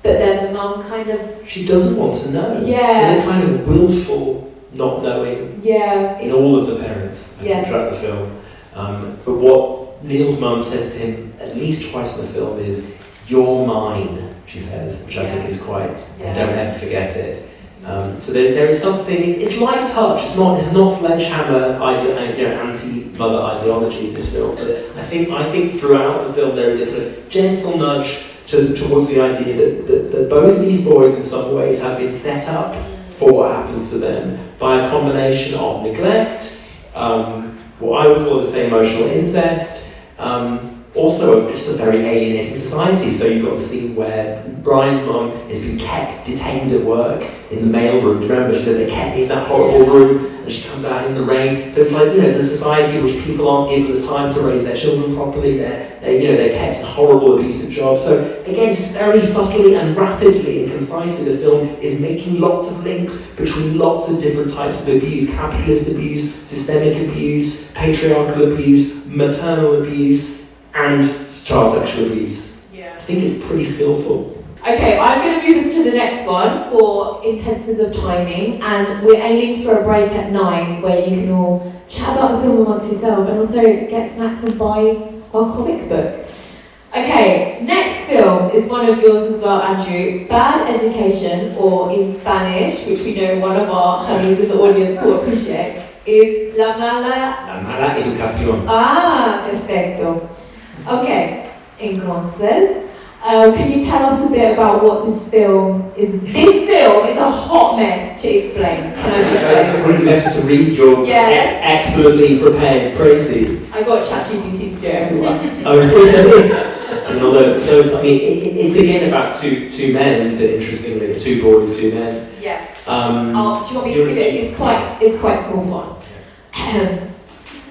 But then the mum she doesn't want to know. Yeah. There's a kind of willful not knowing in all of the parents throughout the film. But what Neil's mum says to him at least twice in the film is, "You're mine," she says, which I think is quite, and don't ever forget it. So there is something, it's light touch, this is not sledgehammer anti-mother ideology in this film, but I think throughout the film there is a kind of gentle nudge towards the idea that both these boys in some ways have been set up for what happens to them by a combination of neglect, what I would call, as I say, emotional incest, also just a very alienating society. So you've got the scene where Brian's mum has been kept detained at work in the mailroom. Do you remember? She said they kept me in that horrible room, and she comes out in the rain. So it's like, it's a society in which people aren't given the time to raise their children properly. They're kept in horrible, abusive jobs. So again, just very subtly and rapidly and concisely, the film is making lots of links between lots of different types of abuse: capitalist abuse, systemic abuse, patriarchal abuse, maternal abuse, and child sexual abuse. Yeah. I think it's pretty skillful. Okay, I'm going to move us to the next one for intensities of timing, and we're aiming for a break at 9 where you can all chat about the film amongst yourself and also get snacks and buy our comic book. Okay, next film is one of yours as well, Andrew. Bad Education, or in Spanish, which we know one of our honeys in the audience will appreciate, is La Mala Educación. Ah, perfecto. Okay, entonces, can you tell us a bit about what this film is? This film is a hot mess to explain. Can I just say? It's a really message to read your excellently prepared précis. I got ChatGPT to do it, everyone. Oh, really? It's again about two men, isn't it? Interestingly, 2 boys, 2 men. Yes. Do you want me to skip it? It's quite small fun.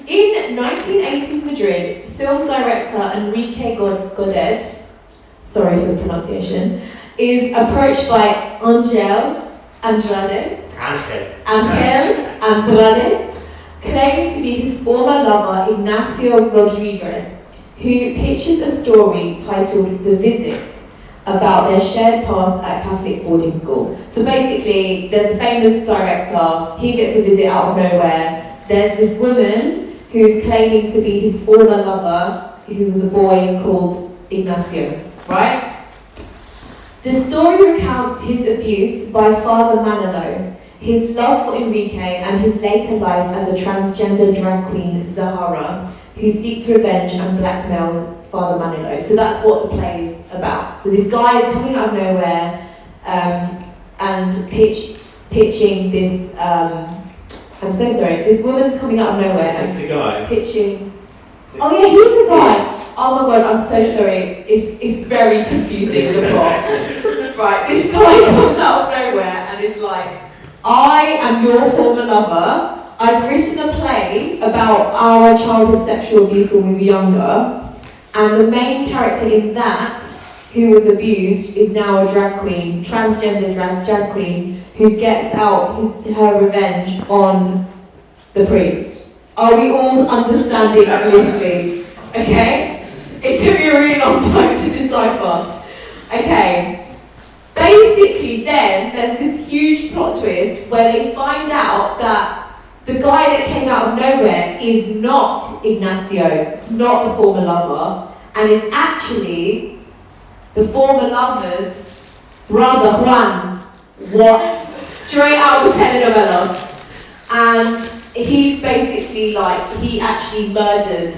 In 1980s Madrid, film director Enrique Godet, sorry for the pronunciation, is approached by Angel Andrade, claiming to be his former lover Ignacio Rodriguez, who pitches a story titled The Visit, about their shared past at Catholic boarding school. So basically, there's a famous director, he gets a visit out of nowhere, there's this woman who's claiming to be his former lover, who was a boy called Ignacio, right? The story recounts his abuse by Father Manilow, his love for Enrique, and his later life as a transgender drag queen, Zahara, who seeks revenge and blackmails Father Manilow. So that's what the play is about. So this guy is coming out of nowhere and pitching this. I'm so sorry. This woman's coming out of nowhere and It's a guy. pitching. Oh yeah, he's a guy. Oh my god, I'm so sorry. It's very confusing the plot. Right, this guy comes out of nowhere and is like, I am your former lover. I've written a play about our childhood sexual abuse when we were younger, and the main character in that, who was abused, is now a drag queen, transgender drag queen, who gets out her revenge on the priest. Are we all understanding loosely? Okay? It took me a really long time to decipher. Okay. Basically then, there's this huge plot twist where they find out that the guy that came out of nowhere is not Ignacio, it's not the former lover, and is actually the former lover's brother Juan. What? Straight out of the telenovela. And he's basically like, he actually murdered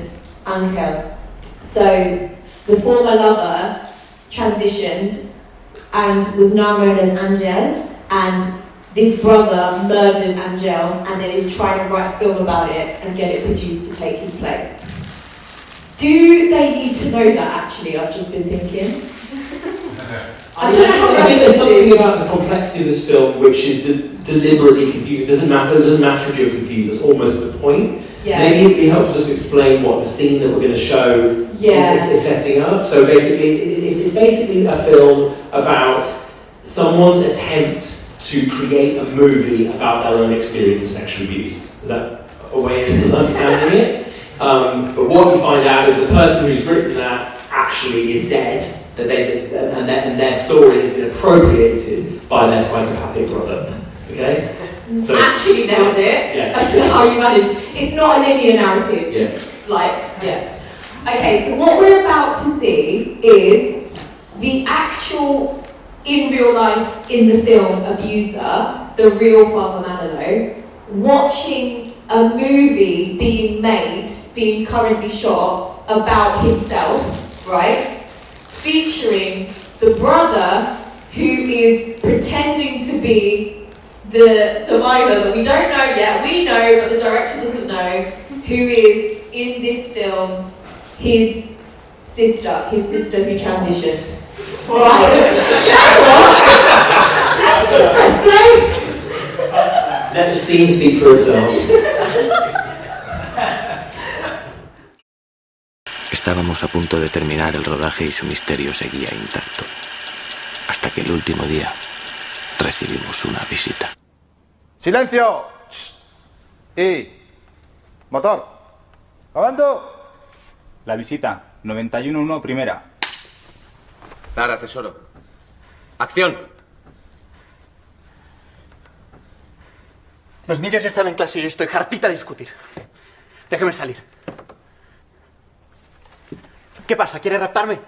Angel. So the former lover transitioned and was now known as Angel, and this brother murdered Angel and then is trying to write a film about it and get it produced to take his place. Do they need to know that actually? I've just been thinking. I think there's something about the complexity of this film which is deliberately confusing. It doesn't matter if you're confused, that's almost the point. Yeah. Maybe it'd be helpful just to explain what the scene that we're going to show is setting up. So basically, it's basically a film about someone's attempt to create a movie about their own experience of sexual abuse. Is that a way of understanding it? But what we find out is the person who's written that actually is dead, and their story has been appropriated by their psychopathic brother. Okay? So, actually nailed it. Yeah. That's how you managed. It's not a linear narrative, just Okay, so what we're about to see is the actual, in real life, in the film, abuser, the real Father Manilow, watching a movie being made, being currently shot, about himself, right? Featuring the brother who is pretending to be the survivor that we don't know yet. We know, but the director doesn't know, who is in this film his sister who transitioned. Right? Let's just press play. let the scene speak for itself. Estábamos a punto de terminar el rodaje y su misterio seguía intacto. Hasta que el último día recibimos una visita. ¡Silencio! Y... motor. ¡Grabando! La visita, 91-1, primera. Clara, tesoro. ¡Acción! Los niños están en clase y yo estoy hartita de discutir. Déjeme salir. ¿Qué pasa? ¿Quiere raptarme?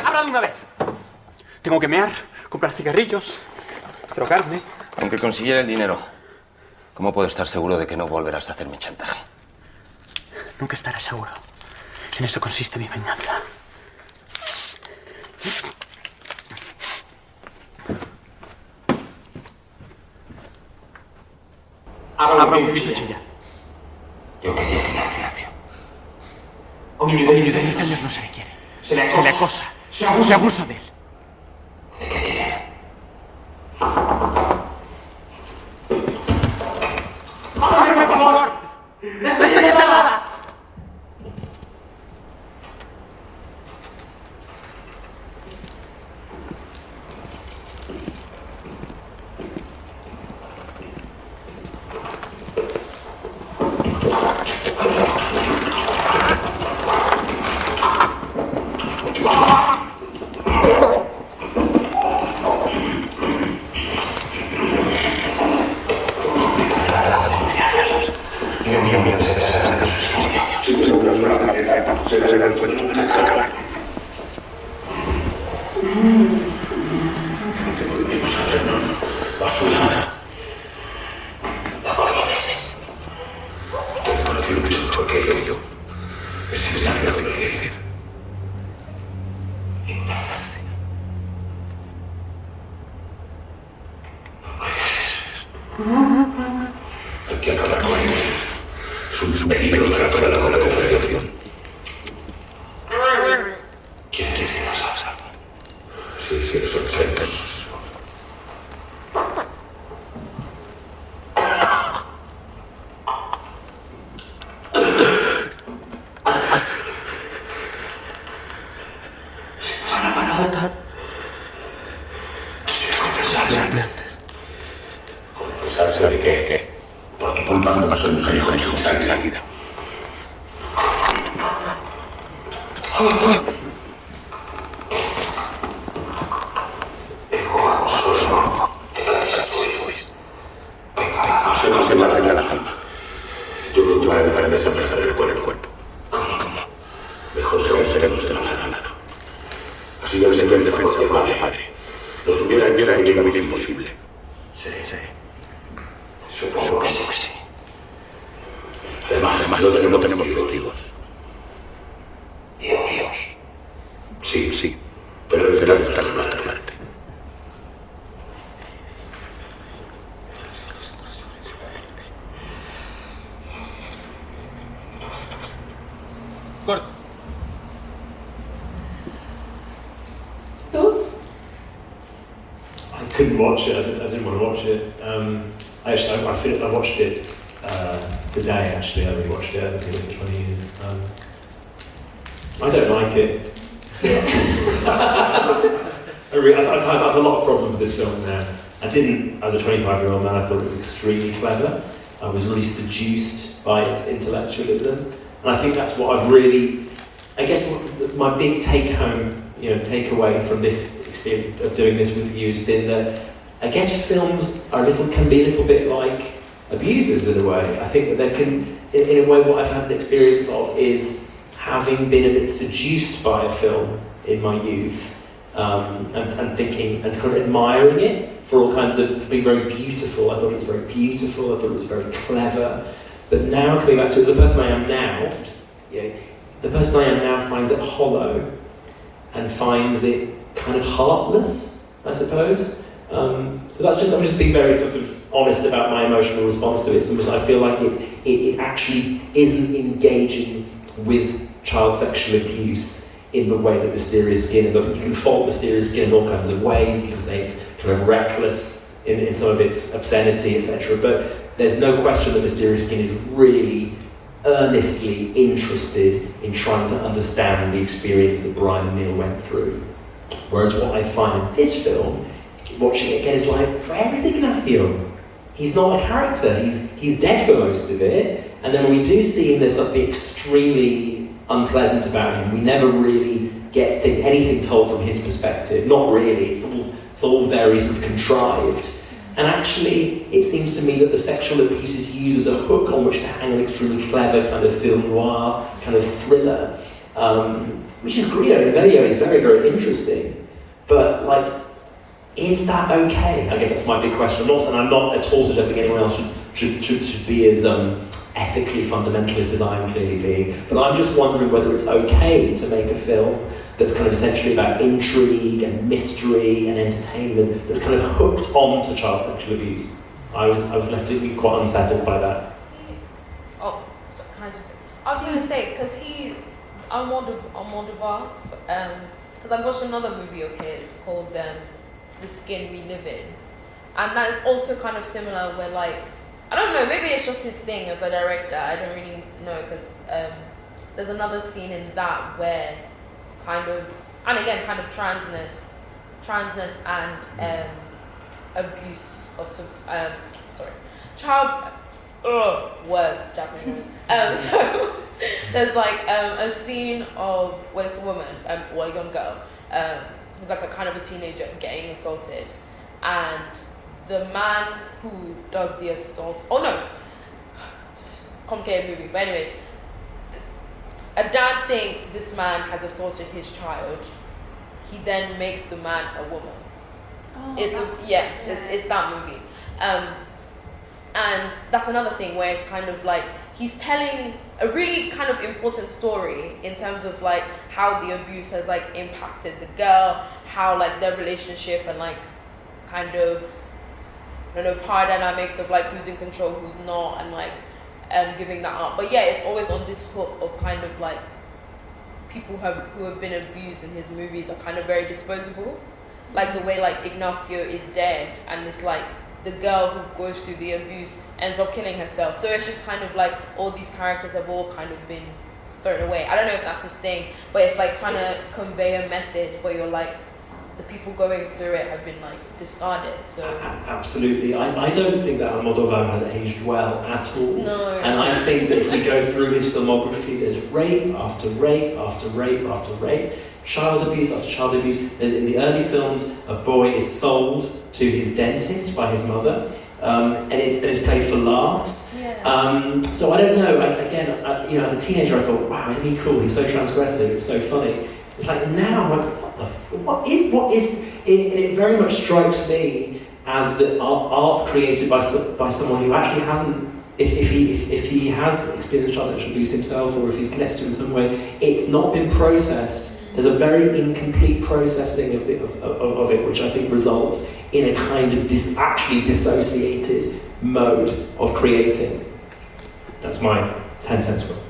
¡Habla de una vez! Tengo que mear, comprar cigarrillos, drogarme. Aunque consiguiera el dinero, ¿cómo puedo estar seguro de que no volverás a hacerme chantaje? Nunca estaré seguro. En eso consiste mi venganza. Abra un cuchilla. Yo que tienes silencio. A un niño de 10 años no se le quiere. Se le acosa. Se abusa de él. ¿De qué quiere? ¡Ábreme, por favor! ¡Estoy encerrada! Se le da el cuento de la cara. aquello es sensación. Hay que acabar con él. Es un peligro para toda la confederación. ¿Quién decimos algo? Sí, los expertos. Confesarse de qué. Por tu culpa no pasó un año con su salida. Nos quema la calma. Yo me llevaré de frente a prestar el cuerpo. ¿Cómo? Mejor seremos de la nada. Así debe ser en defensa de padre. Nos hubiera hecho la vida imposible. Sí. Supongo que sí. Además no tenemos testigos. Dios. Sí. Pero el estar de nuestra parte. Corto. Thoughts? I couldn't watch it. I didn't want to watch it. I watched it today. Actually, I rewatched it. I haven't seen it for 20 years. I don't like it. I've had a lot of problems with this film now. I didn't, as a 25-year-old man, I thought it was extremely clever. I was really seduced by its intellectualism, and I think that's what I've really. I guess my big takeaway from this experience of doing this with you has been that I guess films can be a little bit like abusers in a way. I think that they can, in a way, what I've had an experience of is having been a bit seduced by a film in my youth, and thinking and kind of admiring it for all kinds of being very beautiful. I thought it was very beautiful. I thought it was very clever. But now coming back to the person I am now, the person I am now finds it hollow and finds it kind of heartless, I suppose. So that's I'm just being very sort of honest about my emotional response to it. Sometimes I feel like it actually isn't engaging with child sexual abuse in the way that Mysterious Skin is. I think you can fault Mysterious Skin in all kinds of ways. You can say it's kind of reckless in some of its obscenity, etc. But there's no question that Mysterious Skin is really earnestly interested in trying to understand the experience that Brian and Neil went through. Whereas what I find in this film, watching it again, is like, where is Ignacio? He's not a character. He's dead for most of it. And then when we do see him, there's something extremely unpleasant about him. We never really get anything told from his perspective. Not really. It's all very sort of contrived. And actually, it seems to me that the sexual abuse is used as a hook on which to hang an extremely clever kind of film noir kind of thriller, which is, the video is very, very interesting. But is that okay? I guess that's my big question. I'm not at all suggesting anyone else should be as ethically fundamentalist as I am clearly being. But I'm just wondering whether it's okay to make a film that's kind of essentially about intrigue and mystery and entertainment that's kind of hooked on to child sexual abuse. I was left feeling quite unsettled by that. Oh, so can I just? I was gonna say because Almodovar, because I watched another movie of his called The Skin We Live In, and that is also kind of similar. Where I don't know, maybe it's just his thing as a director. I don't really know because there's another scene in that where kind of transness and abuse of child words, Jasmine words. So there's a scene of where it's a woman or a young girl who's a kind of a teenager getting assaulted, and the man who does the assault, complicated movie, but anyways, a dad thinks this man has assaulted his child. He then makes the man a woman. Oh, it's that movie. And that's another thing where it's kind of he's telling a really kind of important story in terms of like how the abuse has like impacted the girl, how like their relationship and like kind of, I don't know, power dynamics of like who's in control, who's not, and like giving that up. But yeah, it's always on this hook of kind of like people who have been abused in his movies are kind of very disposable. Like the way like Ignacio is dead and it's like the girl who goes through the abuse ends up killing herself. So it's just kind of like all these characters have all kind of been thrown away. I don't know if that's his thing, but it's like trying to convey a message where you're like, the people going through it have been like discarded. So absolutely, I don't think that Almodovar has aged well at all. No. And I think that if we go through his filmography, there's rape after rape after rape after rape, child abuse after child abuse. There's, in the early films, a boy is sold to his dentist by his mother, and it's played for laughs. Yeah. So I don't know. Like again, as a teenager, I thought, wow, isn't he cool? He's so transgressive. It's so funny. It's like now, I'm like, what is? It very much strikes me as the art created by someone who actually hasn't. If he has experienced child sexual abuse himself, or if he's connected to it in some way, it's not been processed. There's a very incomplete processing of it, which I think results in a kind of actually dissociated mode of creating. That's my 10 cents worth.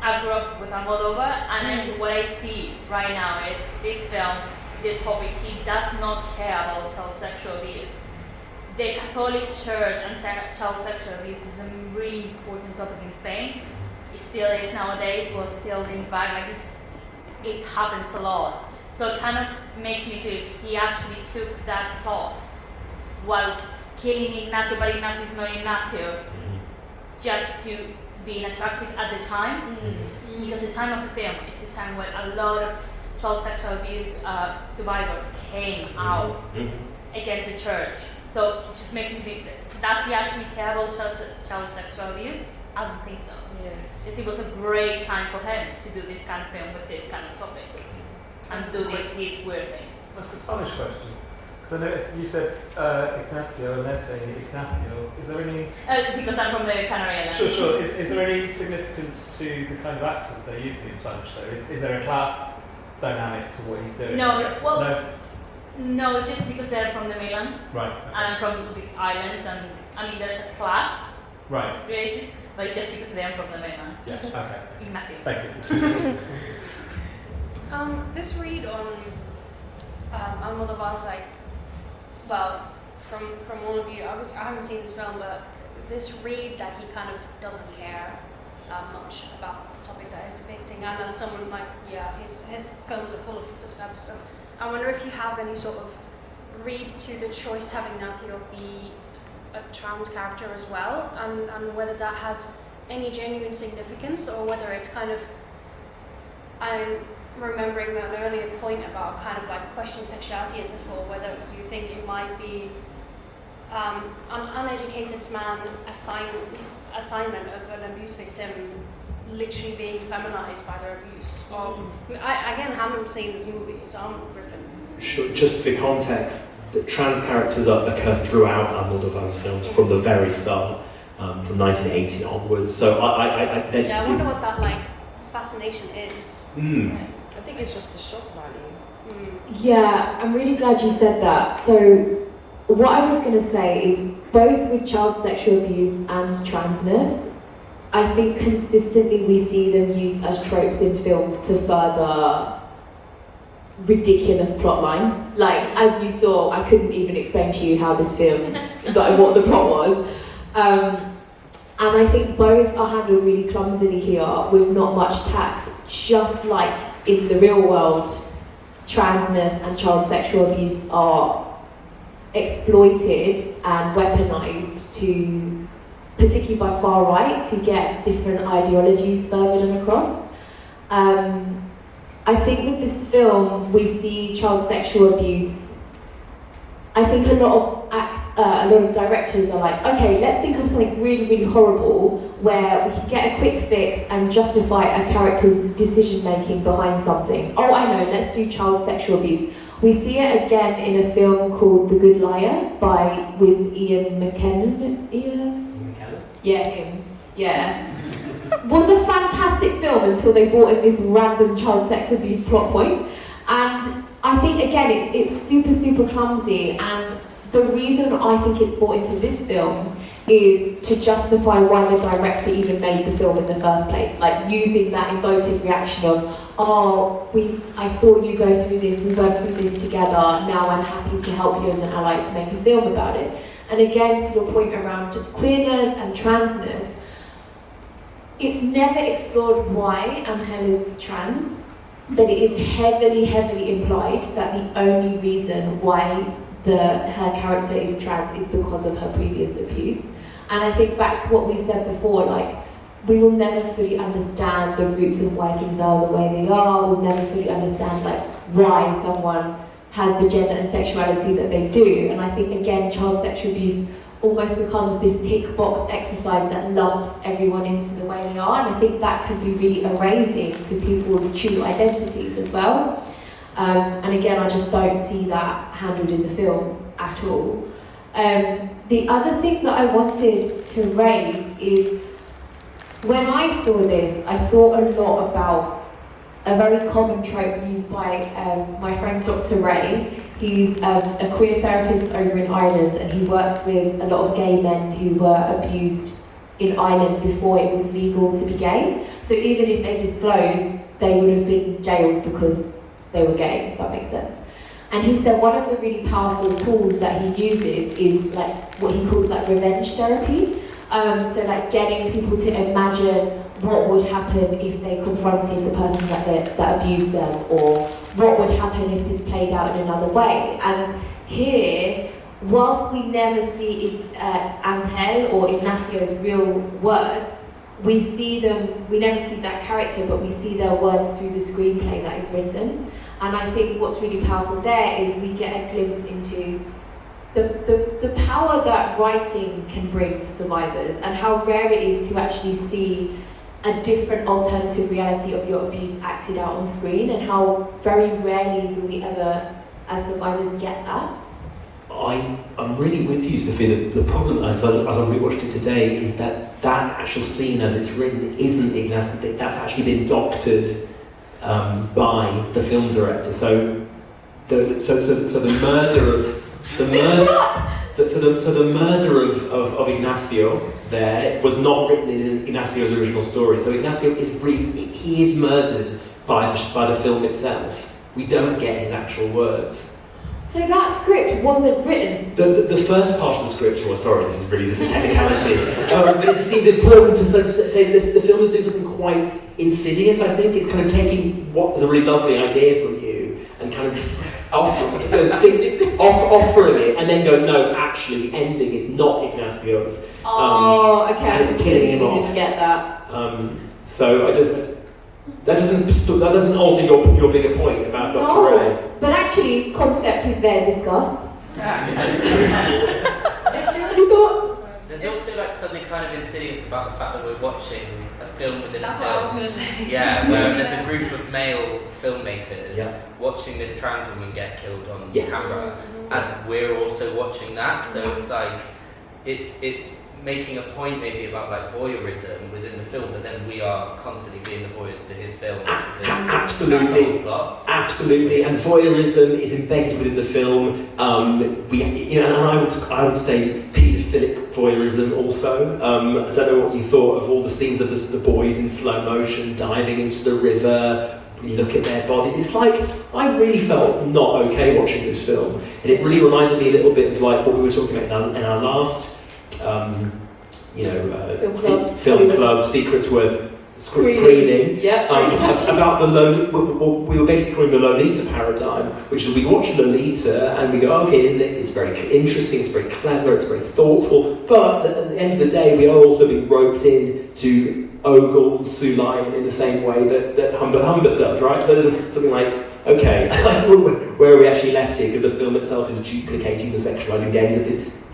I grew up with Almodovar, and what I see right now is this film, this topic, he does not care about child sexual abuse. The Catholic Church and child sexual abuse is a really important topic in Spain. It still is nowadays. It was still in back, like it happens a lot. So it kind of makes me feel if he actually took that plot while killing Ignacio, but Ignacio is not Ignacio, just to being attractive at the time, because the time of the film is the time when a lot of child sexual abuse survivors came out against the church. So it just makes me think, does he actually care about child sexual abuse? I don't think so. Yeah. Just it was a great time for him to do this kind of film with this kind of topic and do these weird things. That's a Spanish question. Because I know you said Ignacio and they're saying Ignacio. Is there any... because I'm from the Canary Islands. Sure. Is there any significance to the kind of accents they're using in Spanish though? Is there a class dynamic to what he's doing? No, it's just because they're from the mainland. Right. Okay. And I'm from the islands, and I mean there's a class relation, but it's just because they're from the mainland. Yeah, okay. Ignacio. Thank you. This read on Almodovar's from all of you, I haven't seen this film, but this read that he kind of doesn't care much about the topic that he's depicting, and as someone his films are full of this kind of stuff. I wonder if you have any sort of read to the choice to have Ignacio be a trans character as well, and whether that has any genuine significance, or whether it's kind of, I'm remembering an earlier point about kind of like questioning sexuality as before, whether you think it might be an uneducated man's assignment of an abuse victim literally being feminized by their abuse. I haven't seen this movie, so I'm riffing. Sure, just for context, the trans characters occur throughout Almodovar's films from the very start, from 1980 onwards. So I wonder what that fascination is. I think it's just a shock value. Yeah, I'm really glad you said that. So what I was going to say is both with child sexual abuse and transness, I think consistently we see them used as tropes in films to further ridiculous plot lines. Like, as you saw, I couldn't even explain to you how this film, what the plot was. And I think both are handled really clumsily here with not much tact, just like in the real world, transness and child sexual abuse are exploited and weaponized to, particularly by far right, to get different ideologies furthered and across. I think with this film we see child sexual abuse. I think a lot of directors are like, okay, let's think of something really, really horrible where we can get a quick fix and justify a character's decision making behind something. Oh, I know, let's do child sexual abuse. We see it again in a film called The Good Liar with Ian McKellen. Yeah, him. Yeah. Was a fantastic film until they brought in this random child sex abuse plot point. And I think, again, it's super, super clumsy. And the reason I think it's brought into this film is to justify why the director even made the film in the first place. Like, using that emotive reaction of, I saw you go through this, we went through this together, now I'm happy to help you as an ally to make a film about it. And again, to your point around queerness and transness, it's never explored why Angel is trans, but it is heavily, heavily implied that the only reason why her character is trans is because of her previous abuse. And I think back to what we said before, like, we will never fully understand the roots of why things are the way they are. We'll never fully understand, like, why someone has the gender and sexuality that they do. And I think, again, child sexual abuse almost becomes this tick box exercise that lumps everyone into the way they are. And I think that could be really erasing to people's true identities as well. And again, I just don't see that handled in the film at all. The other thing that I wanted to raise is, when I saw this, I thought a lot about a very common trope used by my friend Dr. Ray. He's a queer therapist over in Ireland, and he works with a lot of gay men who were abused in Ireland before it was legal to be gay. So even if they disclosed, they would have been jailed because they were gay, if that makes sense. And he said one of the really powerful tools that he uses is like what he calls like revenge therapy. So like getting people to imagine what would happen if they confronted the person that abused them, or what would happen if this played out in another way. And here, whilst we never see Angel or Ignacio's real words, we never see that character, but we see their words through the screenplay that is written. And I think what's really powerful there is we get a glimpse into the power that writing can bring to survivors, and how rare it is to actually see a different alternative reality of your abuse acted out on screen, and how very rarely do we ever, as survivors, get that. I'm really with you, Sophia. The problem, as I rewatched it today, is that actual scene as it's written isn't Ignacio. That's actually been doctored by the film director. So the murder of Ignacio there was not written in Ignacio's original story. So Ignacio is murdered by the film itself. We don't get his actual words. So that script wasn't written? The first part of the script was, sorry, this is a technicality, but it just seemed important to sort of say that the film is doing something quite insidious, I think. It's kind of taking what is a really lovely idea from you and kind of offering it, and then go, no, actually, the ending is not Ignacio's. Okay. And it's killing him off. Didn't get that. So that doesn't alter your bigger point about Dr. Ray. But actually, concept is there, discuss. There's also like something kind of insidious about the fact that we're watching a film within That's a film. what I was going to say. Yeah, where there's a group of male filmmakers watching this trans woman get killed on camera, and we're also watching that. So it's like it's making a point maybe about like voyeurism within the film, but then we are constantly being the voyeurs to his film. Absolutely, and voyeurism is embedded within the film. And I would say paedophilic voyeurism also. I don't know what you thought of all the scenes of the boys in slow motion diving into the river. You look at their bodies. It's like I really felt not okay watching this film, and it really reminded me a little bit of like what we were talking about in our last. Film club secrets worth screening. About the we were basically calling the Lolita paradigm, which is we watch Lolita and we go, okay, isn't it? It's very interesting, it's very clever, it's very thoughtful, but at the end of the day, we are also being roped in to ogle Sue Lyon in the same way that Humbert does, right? So there's something like, okay, where are we actually left here? Because the film itself is duplicating the sexualizing gaze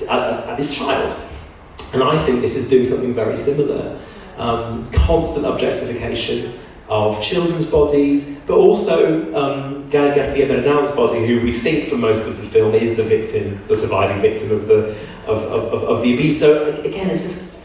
at this child. And I think this is doing something very similar. Constant objectification of children's bodies, but also García Bernal's body, who we think for most of the film is the victim, the surviving victim of the abuse. So again, it's just,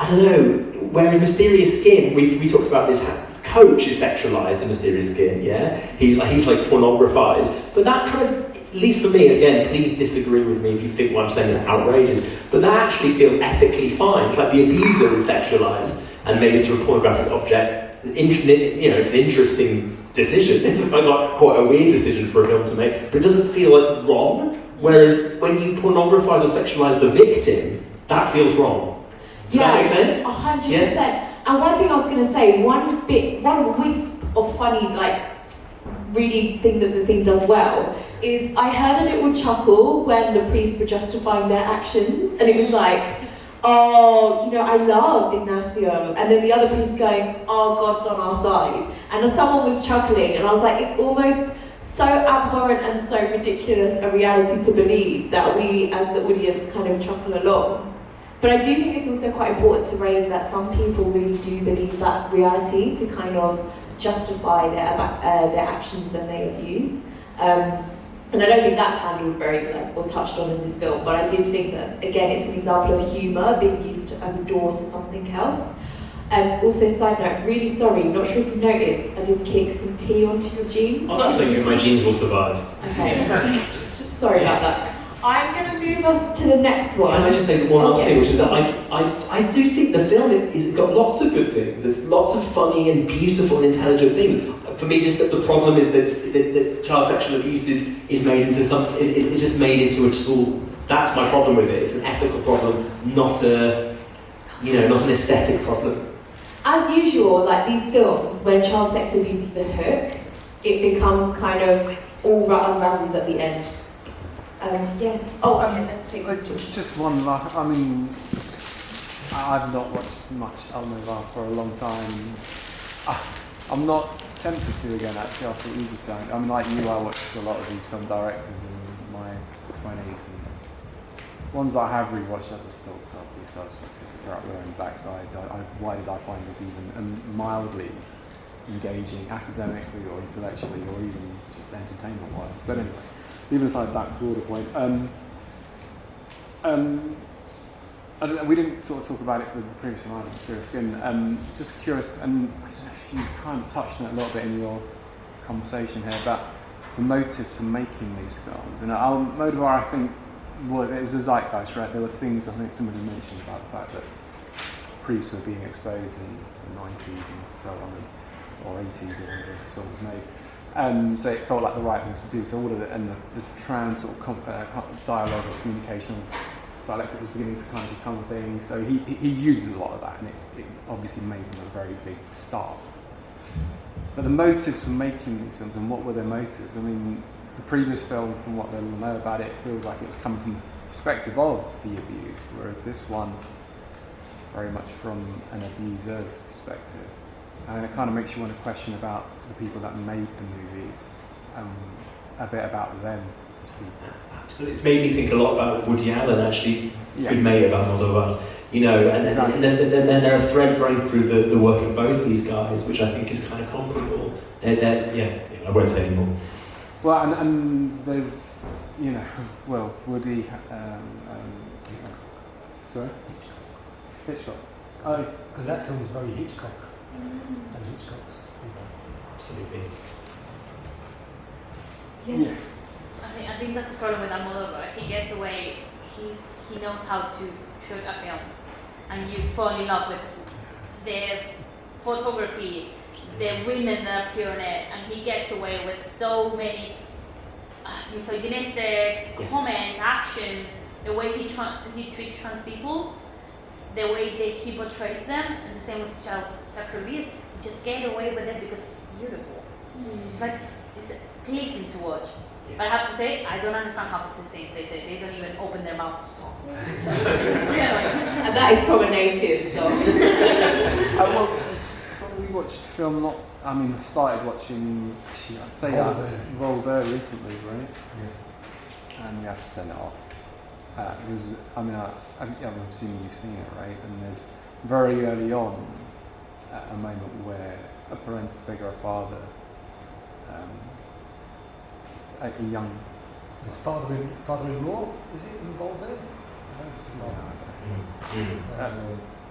I don't know, whereas Mysterious Skin, we talked about this, Coach is sexualised in Mysterious Skin, yeah? He's like pornographised, but that kind of, at least for me, again, please disagree with me if you think what I'm saying is outrageous, but that actually feels ethically fine. It's like the abuser is sexualised and made into a pornographic object. It's an interesting decision. It's like quite a weird decision for a film to make, but it doesn't feel like wrong. Whereas when you pornographise or sexualise the victim, that feels wrong. Does that make sense? 100%. Yeah? And one thing I was going to say, one wisp of funny, like, really thing that the thing does well, is I heard a little chuckle when the priests were justifying their actions, and it was like, oh, I loved Ignacio, and then the other priest going, oh, God's on our side, and someone was chuckling, and I was like, it's almost so abhorrent and so ridiculous a reality to believe that we, as the audience, kind of chuckle along. But I do think it's also quite important to raise that some people really do believe that reality to kind of justify their actions when they abuse. And I don't think that's handled very, or touched on in this film, but I do think that, again, it's an example of humour being used as a door to something else. Also, side note, really sorry, not sure if you noticed, I did kick some tea onto your jeans. Oh, that's okay, my jeans will survive. Okay, sorry about that. I'm going to move us to the next one. Can I just say one last thing, which is that I do think the film is got lots of good things. It's lots of funny and beautiful and intelligent things. For me, just that the problem is that child sexual abuse is made into something. It's just made into a tool. That's my problem with it. It's an ethical problem, not an aesthetic problem. As usual, like these films, when child sex abuse is the hook, it becomes kind of all unravels at the end. Let's take this. Just one last. I mean, I've not watched much Almodovar for a long time. I'm not tempted to again, actually, after what you were saying. I mean, like you, I watched a lot of these film directors in my 20s, and ones I have rewatched, I just thought, God, these guys just disappear up their own backsides. Why did I find this even mildly engaging, academically or intellectually, or even just entertainment-wise? But anyway. Even aside that broader point, I don't know, we didn't sort of talk about it with the previous one, Mysterious Skin. Just curious, and I don't know if you kind of touched on it a little bit in your conversation here about the motives for making these films. And Almodovar, I think, it was a zeitgeist, right? There were things, I think somebody mentioned about the fact that priests were being exposed in the 90s and so on, or 80s, or whenever this film was made. So it felt like the right thing to do. So all of it, and the trans sort of dialogue or communication dialectic was beginning to kind of become a thing. So he uses a lot of that, and it obviously made him a very big star. But the motives for making these films, and what were their motives? I mean, the previous film, from what they'll know about it, feels like it was coming from the perspective of the abused, whereas this one, very much from an abuser's perspective. And it kind of makes you want to question about the people that made the movies, a bit about them as people. Absolutely. It's made me think a lot about Woody Allen, actually, good mate of Almodovar. And then there are threads running through the work of both these guys, which I think is kind of comparable. I won't say anymore. Well, and there's, Woody, sorry? Hitchcock. Because that film is very Hitchcock. And Hitchcock's, Absolutely. Yes. I think that's the problem with Almodovar. He gets away. He knows how to shoot a film, and you fall in love with the photography, the women that appear in it, and he gets away with so many misogynistic comments, actions, the way he treats trans people, the way that he portrays them, and the same with child sexual abuse. You just get away with it because it's beautiful. It's pleasing to watch. But I have to say, I don't understand half of these things they say. They don't even open their mouth to talk. So, and that is from a native, so. We watched film, I started watching, I'd say Roll Verde recently, right? Yeah. And we had to turn it off. I'm assuming you've seen it, right? And there's very early on a moment where a parental figure, a father, a young... His father-in-law, is it involved there? No, it's the father.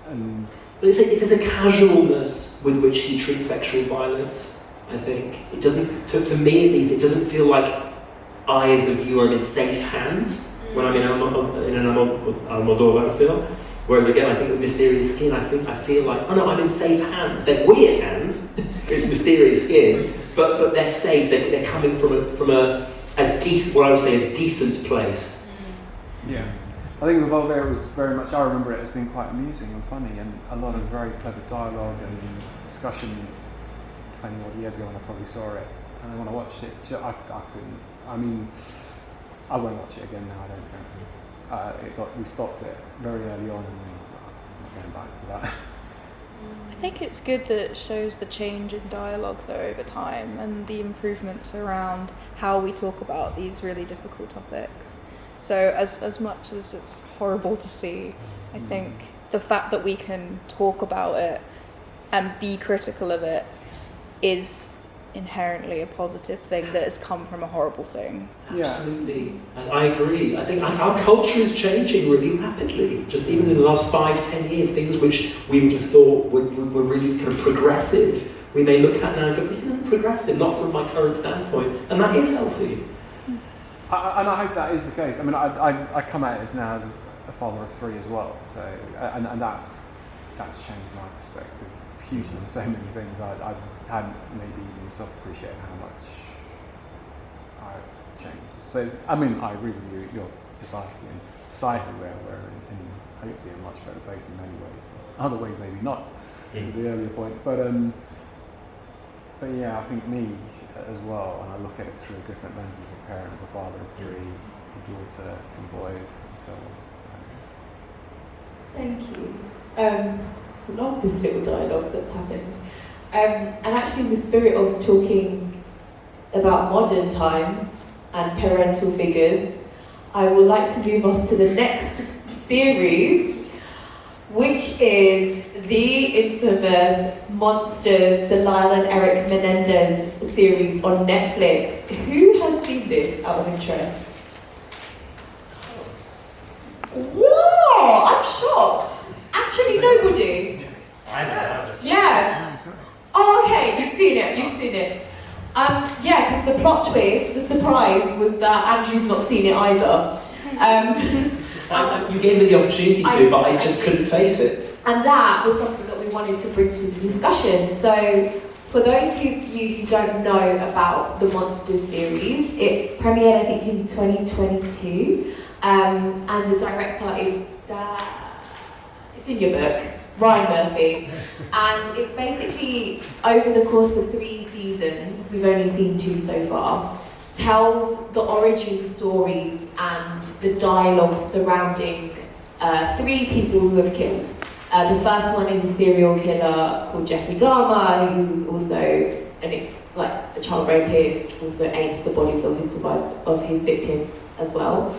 And there's a casualness with which he treats sexual violence, I think. It doesn't, to me at least, it doesn't feel like I as the viewer am in safe hands when I'm in an Almodovar film. Whereas again, I think with Mysterious Skin, I feel like, oh no, I'm in safe hands. They're weird hands, it's Mysterious Skin, but they're safe, they're coming from a decent, what I would say, a decent place. Yeah. I think with Voltaire it was very much, I remember it as being quite amusing and funny, and a lot of very clever dialogue and discussion 20 odd years ago when I probably saw it. And when I watched it, I couldn't, I mean, I won't watch it again now, I don't think. We stopped it very early on, and I'm not going back to that. I think it's good that it shows the change in dialogue though over time, and the improvements around how we talk about these really difficult topics. So as much as it's horrible to see, I think the fact that we can talk about it and be critical of it is inherently a positive thing that has come from a horrible thing. Absolutely. I agree. I think our culture is changing really rapidly. Just even in the last 5-10 years, things which we would have thought were really kind of progressive, we may look at now and go, this isn't progressive, not from my current standpoint, and that is healthy. And I hope that is the case. I mean, I come at it now as a father of 3 as well, so and that's changed my perspective hugely on so many things. I hadn't maybe even self-appreciated how much I've changed. So I agree with you. Your society and society where we're in hopefully a much better place in many ways. Other ways maybe not. To the earlier point, but yeah, I think me as well, and I look at it through a different lens as a parent, as a father of 3, a daughter, 2 boys, and so on. So. Thank you. I love this little dialogue that's happened. And actually in the spirit of talking about modern times and parental figures, I would like to move us to the next series, which is the infamous Monsters, the Lyle and Erik Menendez series on Netflix. Who has seen this out of interest? Whoa, I'm shocked. Actually, nobody. I have. Yeah. Oh, okay, you've seen it. Yeah, because the plot twist, the surprise, was that Andrew's not seen it either. You gave me the opportunity to, but I just couldn't face it. And that was something that we wanted to bring to the discussion. So, for those of you who don't know about the Monsters series, it premiered, I think, in 2022, and the director is, it's in your book, Ryan Murphy, and it's basically, over the course of 3 seasons, we've only seen 2 so far, tells the origin stories and the dialogue surrounding 3 people who have killed. The first one is a serial killer called Jeffrey Dahmer, who's also a child rapist, also ate the bodies of his victims as well.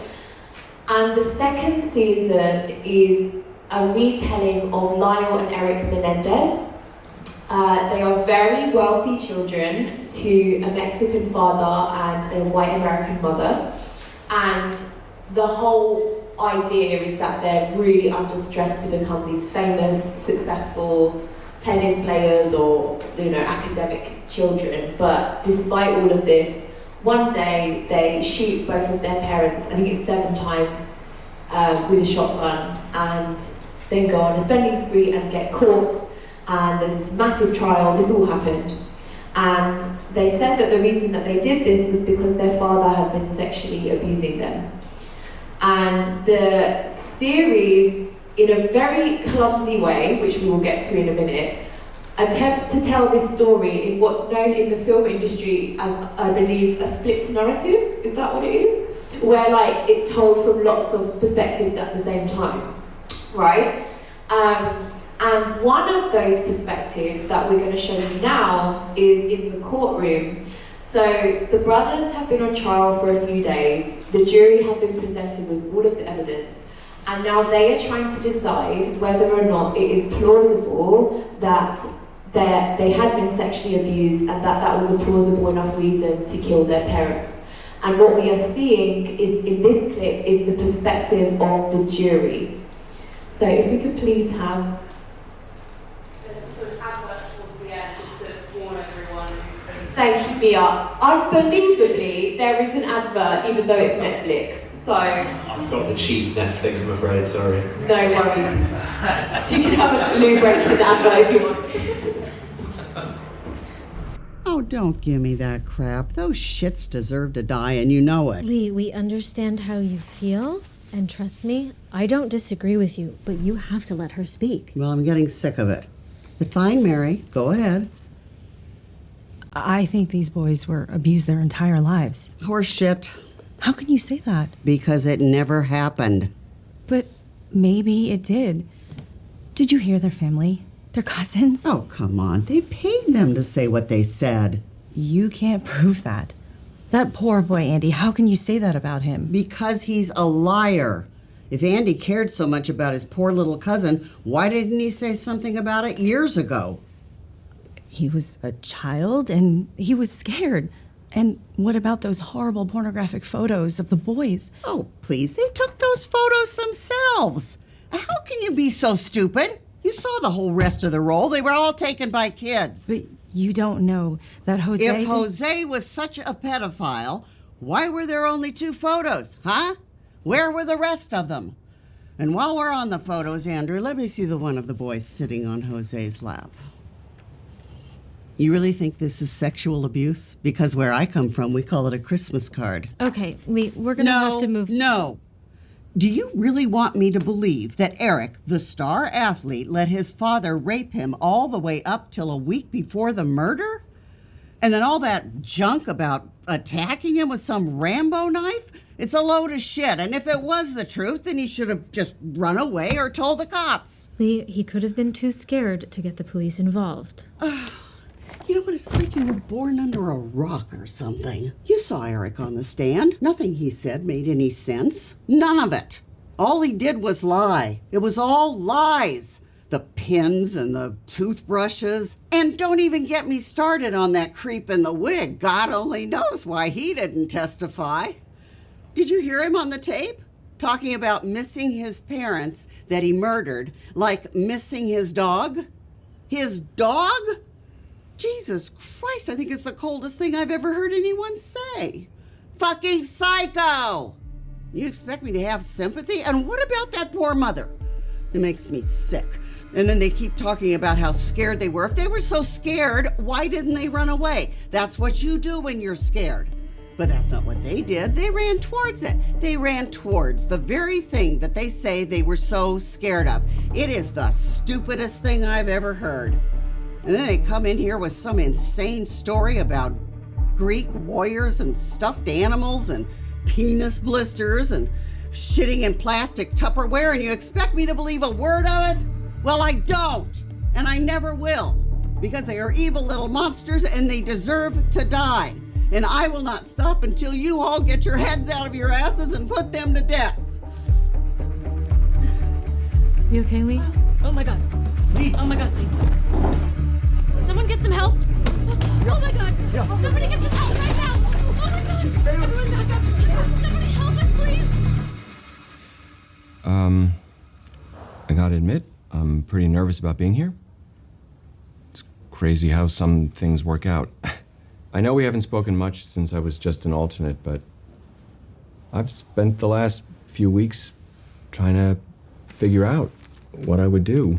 And the second season is a retelling of Lyle and Erik Menendez. They are very wealthy children to a Mexican father and a white American mother. And the whole idea is that they're really under stress to become these famous, successful tennis players or, academic children. But despite all of this, one day they shoot both of their parents, I think it's 7 times, with a shotgun, and then go on a spending spree and get caught. And there's this massive trial. This all happened. And they said that the reason that they did this was because their father had been sexually abusing them. And the series, in a very clumsy way, which we will get to in a minute, attempts to tell this story in what's known in the film industry as, I believe, a split narrative. Is that what it is? Where it's told from lots of perspectives at the same time, right? And one of those perspectives that we're going to show you now is in the courtroom. So the brothers have been on trial for a few days. The jury have been presented with all of the evidence. And now they are trying to decide whether or not it is plausible that they had been sexually abused and that was a plausible enough reason to kill their parents. And what we are seeing is in this clip is the perspective of the jury. So if we could please have sort of advert towards the end, just to warn everyone. Thank you, Mia. Unbelievably, there is an advert, even though it's Netflix. So I've got the cheap Netflix, I'm afraid, sorry. no worries. So you can have a blue break in the advert if you want. Oh, don't give me that crap. Those shits deserve to die, and you know it. Lee, we understand how you feel, and trust me, I don't disagree with you, but you have to let her speak. Well, I'm getting sick of it. But fine, Mary, go ahead. I think these boys were abused their entire lives. Horse shit. How can you say that? Because it never happened. But maybe it did. Did you hear their family? Their cousins? Oh, come on. They paid them to say what they said. You can't prove that. That poor boy, Andy, how can you say that about him? Because he's a liar. If Andy cared so much about his poor little cousin, why didn't he say something about it years ago? He was a child and he was scared. And what about those horrible pornographic photos of the boys? Oh, please, they took those photos themselves. How can you be so stupid? You saw the whole rest of the roll. They were all taken by kids. But you don't know that Jose... If Jose was such a pedophile, why were there only 2 photos, huh? Where were the rest of them? And while we're on the photos, Andrew, let me see the one of the boys sitting on Jose's lap. You really think this is sexual abuse? Because where I come from, we call it a Christmas card. Okay, Lee, we're gonna have to move... No. Do you really want me to believe that Erik, the star athlete, let his father rape him all the way up till a week before the murder? And then all that junk about attacking him with some Rambo knife? It's a load of shit. And if it was the truth, then he should have just run away or told the cops. Lee, he could have been too scared to get the police involved. You know what? It's like you were born under a rock or something. You saw Erik on the stand. Nothing he said made any sense. None of it. All he did was lie. It was all lies. The pins and the toothbrushes. And don't even get me started on that creep in the wig. God only knows why he didn't testify. Did you hear him on the tape? Talking about missing his parents that he murdered, like missing his dog? His dog? Jesus Christ, I think it's the coldest thing I've ever heard anyone say. Fucking psycho! You expect me to have sympathy? And what about that poor mother? It makes me sick. And then they keep talking about how scared they were. If they were so scared, why didn't they run away? That's what you do when you're scared. But that's not what they did. They ran towards it. They ran towards the very thing that they say they were so scared of. It is the stupidest thing I've ever heard. And then they come in here with some insane story about Greek warriors and stuffed animals and penis blisters and shitting in plastic Tupperware, and you expect me to believe a word of it? Well, I don't, and I never will, because they are evil little monsters and they deserve to die. And I will not stop until you all get your heads out of your asses and put them to death. You okay, Lee? Oh my god. Lee. Oh my god, Lee. Someone get some help. Oh my god. Somebody get some help right now. Oh my god. Everyone back up. Somebody help us, please. I gotta admit, I'm pretty nervous about being here. It's crazy how some things work out. I know we haven't spoken much since I was just an alternate, but I've spent the last few weeks trying to figure out what I would do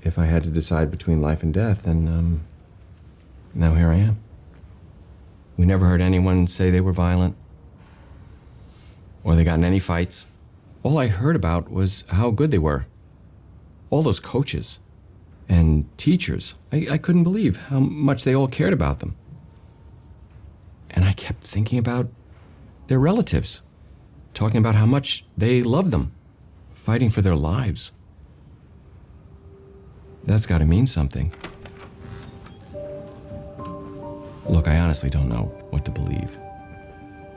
if I had to decide between life and death, and now here I am. We never heard anyone say they were violent or they got in any fights. All I heard about was how good they were. All those coaches and teachers, I couldn't believe how much they all cared about them. And I kept thinking about their relatives, talking about how much they loved them, fighting for their lives. That's got to mean something. Look, I honestly don't know what to believe.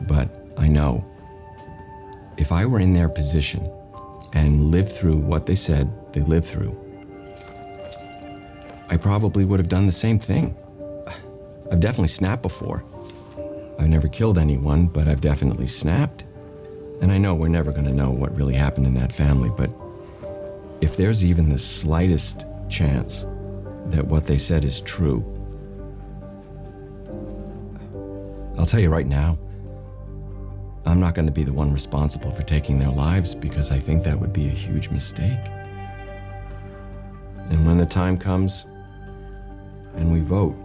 But I know if I were in their position and lived through what they said they lived through, I probably would have done the same thing. I've definitely snapped before. I've never killed anyone, but I've definitely snapped. And I know we're never going to know what really happened in that family, but if there's even the slightest chance that what they said is true. I'll tell you right now, I'm not going to be the one responsible for taking their lives because I think that would be a huge mistake. And when the time comes and we vote,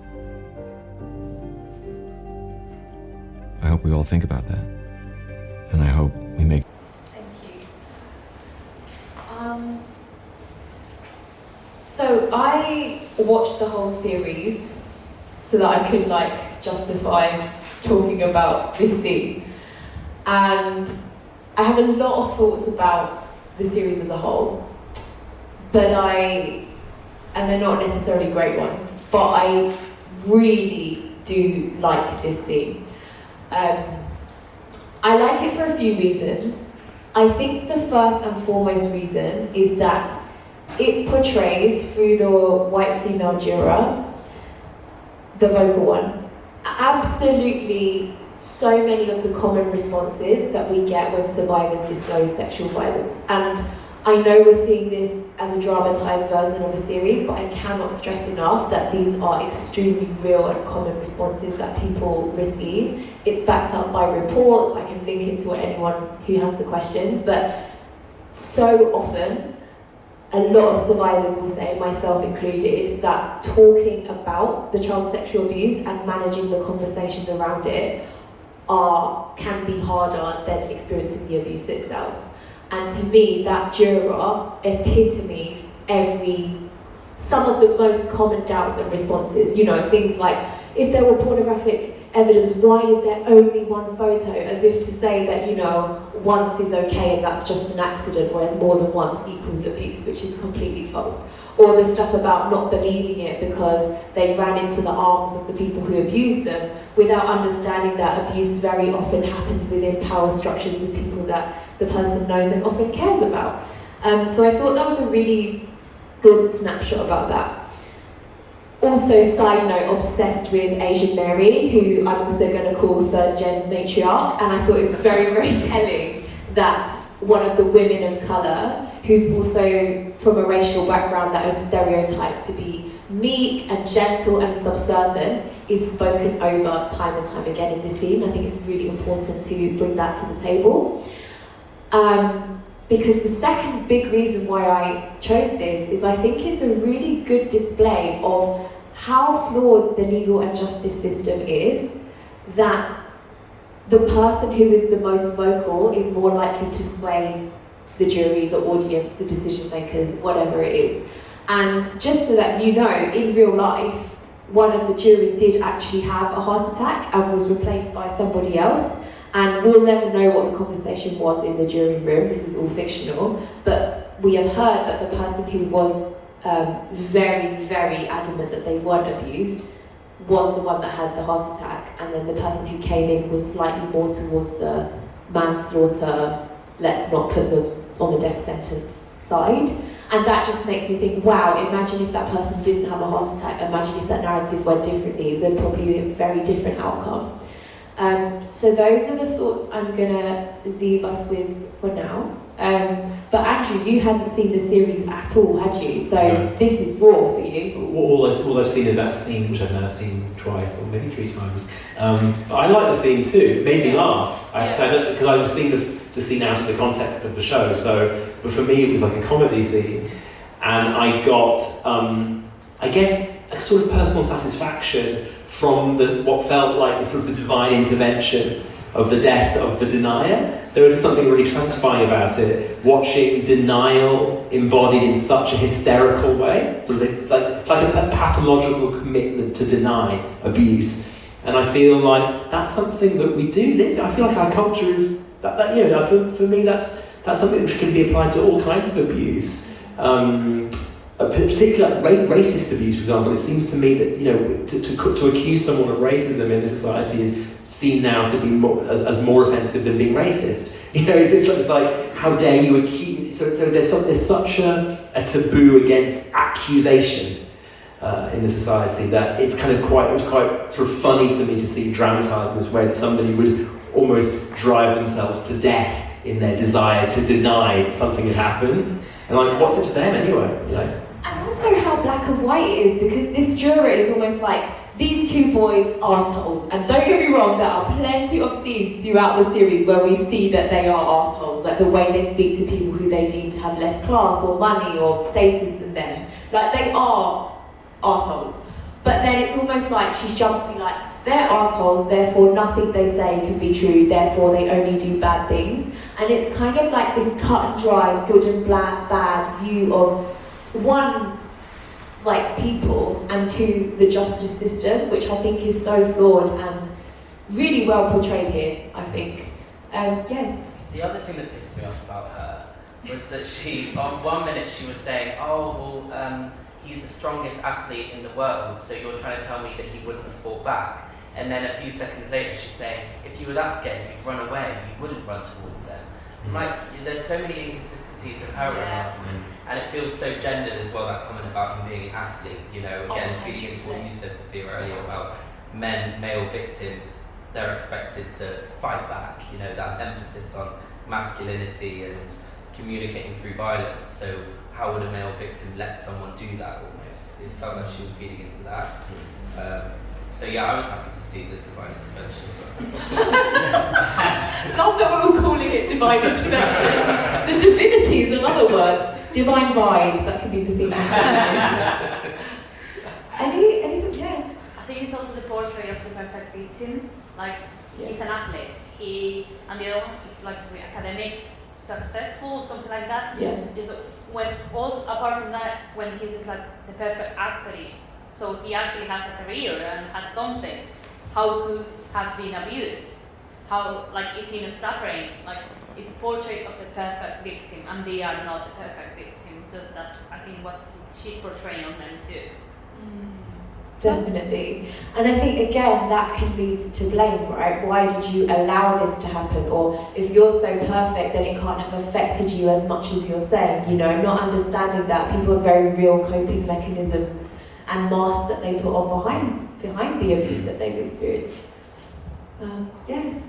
I hope we all think about that. And I hope we make... Thank you. So I watched the whole series so that I could justify talking about this scene. And I have a lot of thoughts about the series as a whole, and they're not necessarily great ones, but I really do like this scene. I like it for a few reasons. I think the first and foremost reason is that it portrays through the white female juror, the vocal one, absolutely so many of the common responses that we get when survivors disclose sexual violence. And I know we're seeing this as a dramatized version of a series, but I cannot stress enough that these are extremely real and common responses that people receive. It's backed up by reports. I can link it to anyone who has the questions, but so often a lot of survivors will say, myself included, that talking about the child sexual abuse and managing the conversations around it can be harder than experiencing the abuse itself. And to me, that juror epitomed some of the most common doubts and responses. Things like, if there were pornographic evidence, why is there only one photo? As if to say that, once is okay and that's just an accident, whereas more than once equals abuse, which is completely false. Or the stuff about not believing it because they ran into the arms of the people who abused them, without understanding that abuse very often happens within power structures with people that the person knows and often cares about. So I thought that was a really good snapshot about that. Also, side note, obsessed with Asian Mary, who I'm also going to call third-gen matriarch, and I thought it was very, very telling that one of the women of colour, who's also from a racial background that was stereotyped to be meek and gentle and subservient, is spoken over time and time again in this scene. I think it's really important to bring that to the table. Because the second big reason why I chose this is I think it's a really good display of how flawed the legal and justice system is, that the person who is the most vocal is more likely to sway the jury, the audience, the decision makers, whatever it is. And just so that you know, in real life, one of the jurors did actually have a heart attack and was replaced by somebody else. And we'll never know what the conversation was in the jury room. This is all fictional. But we have heard that the person who was very, very adamant that they weren't abused was the one that had the heart attack. And then the person who came in was slightly more towards the manslaughter, let's not put them on the death sentence side. And that just makes me think, wow, imagine if that person didn't have a heart attack. Imagine if that narrative went differently. There'd probably be a very different outcome. So those are the thoughts I'm going to leave us with for now. But Andrew, you hadn't seen the series at all, had you? So this is raw for you. All I've seen is that scene, which I've now seen twice or maybe 3 times. But I like the scene too. It made me laugh. Because I was seeing the scene out of the context of the show. But for me, it was like a comedy scene, and I got, I guess, a sort of personal satisfaction from what felt like the sort of the divine intervention of the death of the denier. There was something really satisfying about it, watching denial embodied in such a hysterical way, sort of like a pathological commitment to deny abuse. And I feel like that's something that we do live. I feel like our culture is for me that's something which can be applied to all kinds of abuse. Particularly racist abuse, for example. It seems to me that to accuse someone of racism in this society is seen now to be as more offensive than being racist. It's like, how dare you accuse? So there's such a taboo against accusation in the society that it was quite sort of funny to me to see dramatized in this way, that somebody would almost drive themselves to death in their desire to deny that something had happened. And what's it to them anyway? And also how black black and white it is, because this juror is almost like, these two boys are arseholes. And don't get me wrong, there are plenty of scenes throughout the series where we see that they are arseholes, like the way they speak to people who they deem to have less class or money or status than them. Like, they are arseholes. But then it's almost like she's jumped to be like, they're arseholes, therefore nothing they say can be true, therefore they only do bad things. And it's kind of like this cut and dry, good and bad view of one, like, people, and two, the justice system, which I think is so flawed and really well portrayed here, I think. Yes. The other thing that pissed me off about her was that she, on 1 minute she was saying, oh, well, he's the strongest athlete in the world, so you're trying to tell me that he wouldn't have fought back. And then a few seconds later she's saying, if you were that scared, you'd run away, you wouldn't run towards them. Like, there's so many inconsistencies of her argument, and it feels so gendered as well, that comment about him being an athlete, you know, again, feeding into what you said, Sophia, earlier about male victims, they're expected to fight back, you know, that emphasis on masculinity and communicating through violence. So how would a male victim let someone do that almost? It felt like she was feeding into that. So yeah, I was happy to see the divine intervention as well. Love that we're all calling it divine intervention. The divinity is another word. Divine vibe, that could be the thing. Anything? Yes. I think it's also the portrait of the perfect victim. Like, he's an athlete. And the other one is like academic, successful, something like that. Yeah. Just when apart from that, when he's just like the perfect athlete, so he actually has a career and has something. How could have been abused? How, like, is he not suffering? Like, it's the portrait of the perfect victim, and they are not the perfect victim. That's, I think, what she's portraying on them too. Definitely. And I think, again, that can lead to blame, right? Why did you allow this to happen? Or if you're so perfect, then it can't have affected you as much as you're saying, you know, not understanding that people have very real coping mechanisms and masks that they put on behind the abuse that they've experienced. Yes?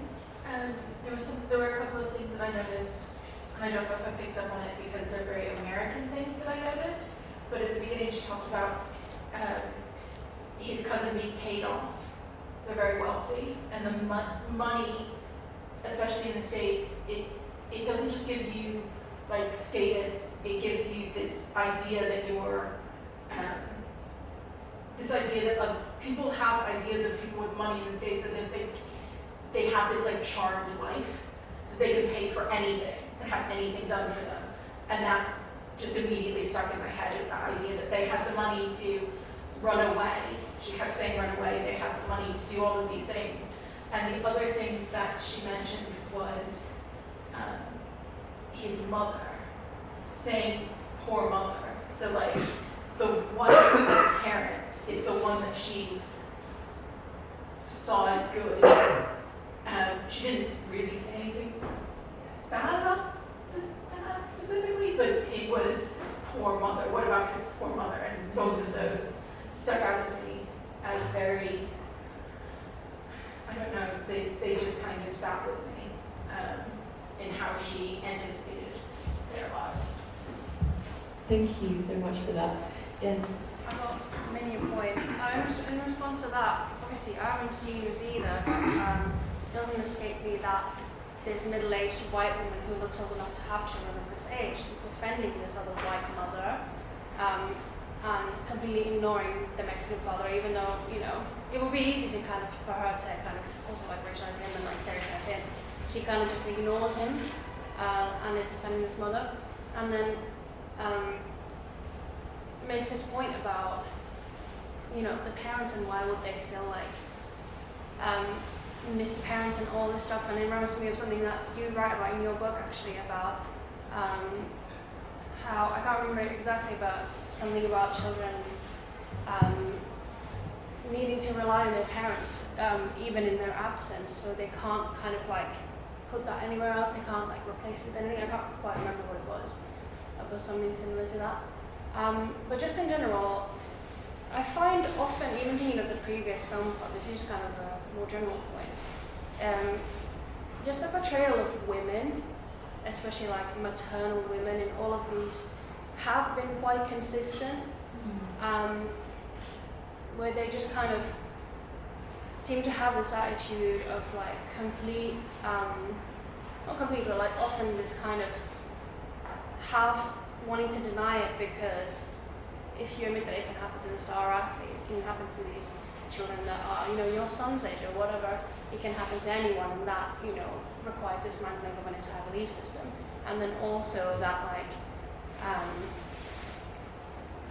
There were a couple of things that I noticed, and I don't know if I picked up on it because they're very American things that I noticed, but at the beginning she talked about his cousin being paid off. So they're very wealthy, and the money, especially in the States, it doesn't just give you like status, it gives you this idea that you're, this idea that people have ideas of people with money in the States as if they have this like charmed life, that they can pay for anything and have anything done for them. And that just immediately stuck in my head is the idea that they had the money to run away. She kept saying run away, they have the money to do all of these things. And the other thing that she mentioned was his mother, saying poor mother. So like the white parent is the one that she saw as good. She didn't really say anything bad about that specifically, but it was poor mother. What about her poor mother? And both of those stuck out to me as very, I don't know, they just kind of sat with me in how she anticipated their lives. Thank you so much for that. Yeah. I've got many a point. In response to that, obviously I haven't seen this either, but it doesn't escape me that this middle-aged white woman who looks old enough to have children of this age is defending this other white mother and completely ignoring the Mexican father, even though, you know, it would be easy to kind of, for her to kind of also like racialize him and like stereotype him. She kind of just ignores him and is defending his mother. And then makes this point about, you know, the parents and why would they still like miss the parents and all this stuff. And it reminds me of something that you write about in your book actually about how, I can't remember it exactly, but something about children needing to rely on their parents even in their absence, so they can't kind of like put that anywhere else, they can't like replace it with anything. I can't quite remember what it was, but something similar to that. But just in general, I find often, even thinking of the previous film plot, this is kind of a more general point, just the portrayal of women, especially like maternal women in all of these, have been quite consistent. where they just kind of seem to have this attitude of like complete, not complete, but like often this kind of half wanting to deny it, because if you admit that it can happen to the star athlete, it can happen to these children that are, you know, your son's age or whatever, it can happen to anyone, and that, you know, requires dismantling of an entire belief system. And then also that, like,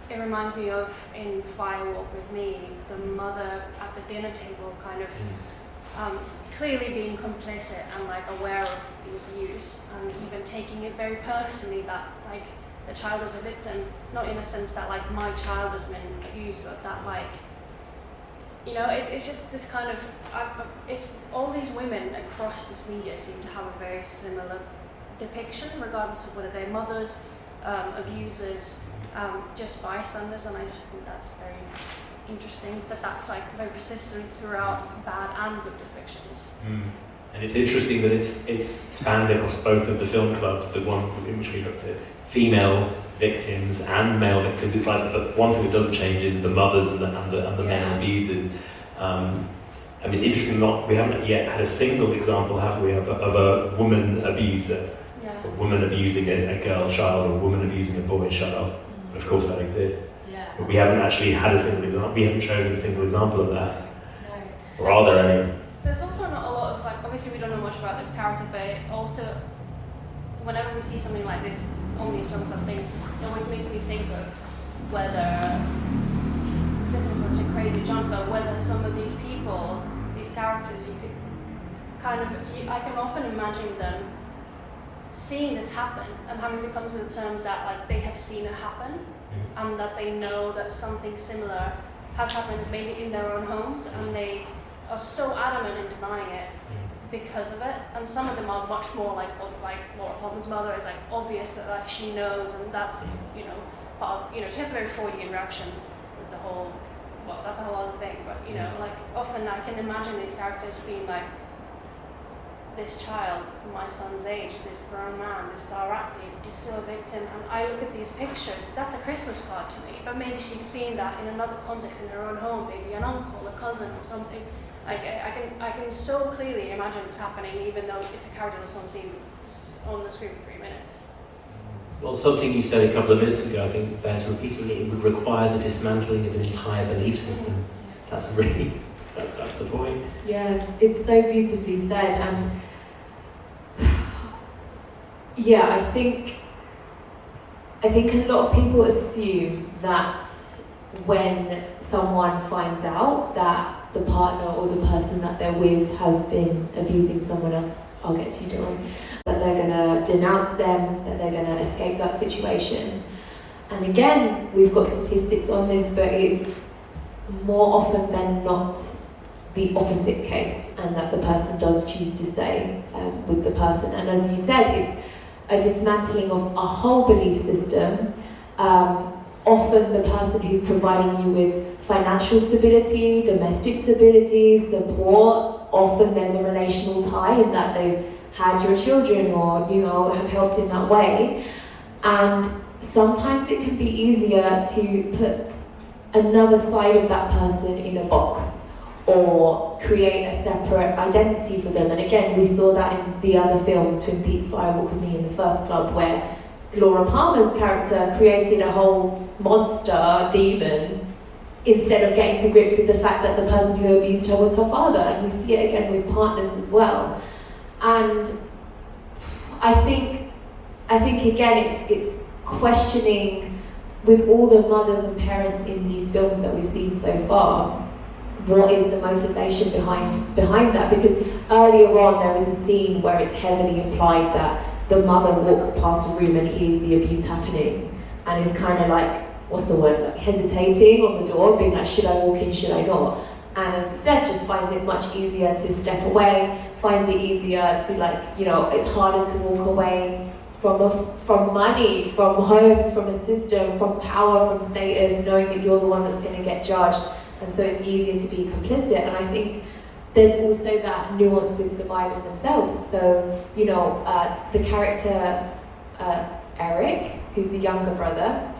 it reminds me of in Fire Walk with Me, the mother at the dinner table kind of clearly being complicit and like aware of the abuse, and even taking it very personally that like the child is a victim, not in a sense that like my child has been abused, but that like, you know, it's just this kind of, it's all these women across this media seem to have a very similar depiction, regardless of whether they're mothers, abusers, just bystanders, and I just think that's very interesting that that's like very persistent throughout bad and good depictions. And it's interesting that it's spanned across both of the film clubs, the one in which we looked at female victims and male victims. It's like the one thing that doesn't change is the mothers and the male abusers. I mean, it's interesting. We haven't yet had a single example, have we, of a woman abuser, a woman abusing a girl child, or a woman abusing a boy child. And of course, that exists. But we haven't actually had a single example. We haven't chosen a single example of that. No. Or are there any? There's also not a lot of like. Obviously, we don't know much about this character, but it also, whenever we see something like this on these film club things, it always makes me think of whether, this is such a crazy jump, but whether some of these people, these characters, you could kind of, I can often imagine them seeing this happen and having to come to the terms that like they have seen it happen, and that they know that something similar has happened maybe in their own homes, and they are so adamant in denying it because of it. And some of them are much more like Laura Palmer's mother is like obvious that like she knows, and that's, you know, part of, you know, she has a very Freudian reaction with the whole, well, that's a whole other thing, but you know, like often I can imagine these characters being like, this child, my son's age, this grown man, this star athlete is still a victim, and I look at these pictures, that's a Christmas card to me, but maybe she's seen that in another context in her own home, maybe an uncle, a cousin or something. Like I can so clearly imagine it's happening, even though it's a character that's on the screen for 3 minutes. Well, something you said a couple of minutes ago, I think bears repeating, it would require the dismantling of an entire belief system. That's really, that's the point. Yeah, it's so beautifully said, and yeah, I think a lot of people assume that when someone finds out that the partner or the person that they're with has been abusing someone else, I'll get to you, Dawn, that they're going to denounce them, that they're going to escape that situation. And again, we've got statistics on this, but it's more often than not the opposite case, and that the person does choose to stay with the person. And as you said, it's a dismantling of a whole belief system. Often the person who's providing you with financial stability, domestic stability, support, often there's a relational tie in that they've had your children or, you know, have helped in that way. And sometimes it can be easier to put another side of that person in a box or create a separate identity for them. And again, we saw that in the other film, Twin Peaks Fire Walk with Me, in the first club, where Laura Palmer's character created a whole monster, demon, instead of getting to grips with the fact that the person who abused her was her father. And we see it again with partners as well. And I think again, it's questioning, with all the mothers and parents in these films that we've seen so far, what is the motivation behind that? Because earlier on there is a scene where it's heavily implied that the mother walks past a room and hears the abuse happening, and is kind of like, what's the word, like hesitating on the door, being like, should I walk in, should I not? And as you said, just finds it much easier to step away, finds it easier to, like, you know, it's harder to walk away from money, from homes, from a system, from power, from status, knowing that you're the one that's going to get judged. And so it's easier to be complicit. And I think there's also that nuance with survivors themselves. So, you know, the character Erik, who's the younger brother,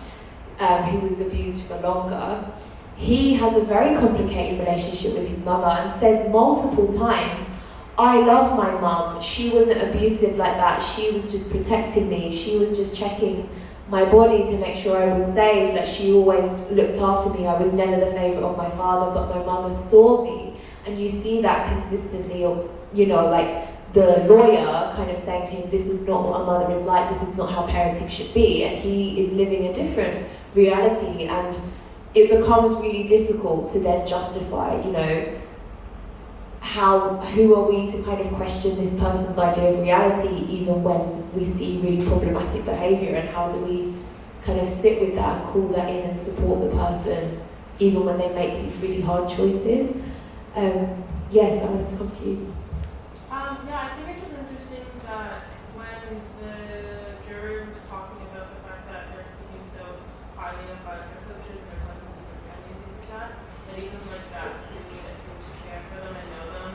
who was abused for longer, he has a very complicated relationship with his mother and says multiple times, I love my mum, she wasn't abusive like that, she was just protecting me, she was just checking my body to make sure I was safe, like she always looked after me, I was never the favourite of my father, but my mother saw me. And you see that consistently, you know, like the lawyer kind of saying to him, this is not what a mother is like, this is not how parenting should be, and he is living a different reality, and it becomes really difficult to then justify, you know, who are we to kind of question this person's idea of reality even when we see really problematic behaviour, and how do we kind of sit with that and call that in and support the person even when they make these really hard choices. Yes, I wanted to come to you. Yeah, I think it was interesting that when the jury was talking about the fact that they're speaking so highly about their coaches and their cousins and their family and things like that even like that community that seemed to care for them and know them,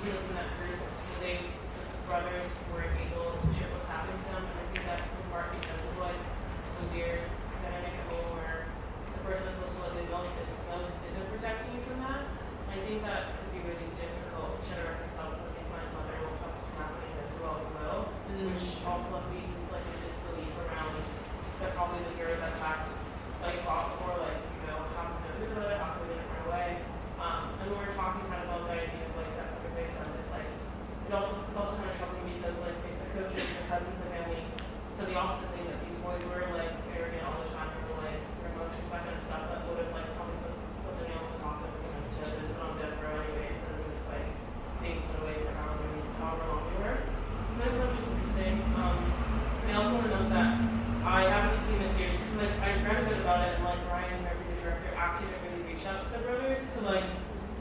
even within that group, the brothers weren't able to share what's happening to them, and I think that's in part because of like the weird dynamic at home where the person that's supposed to let them know isn't protecting you from that. I think that could be really difficult to reconcile with if my mother will stop this from happening and who else will, which also leads into like the disbelief around that probably the hero that passed like fought for, like, you know, how can we do it, how can we get it right away. And when we're talking kind of about the idea of like that other victim, it's like it's also kind of troubling because like if the coaches, the cousins, the family said the opposite thing, that these boys were like arrogant all the time, or were like rambunctious, that kind of stuff, that would have like probably put the nail in the coffin for them to have been put on death row anyway, instead of just like being put away for however long they were. So I think that was just interesting. I also want to note that I haven't seen this series because like I read a bit about it, and like Ryan, the director, actually didn't really reach out to the brothers to like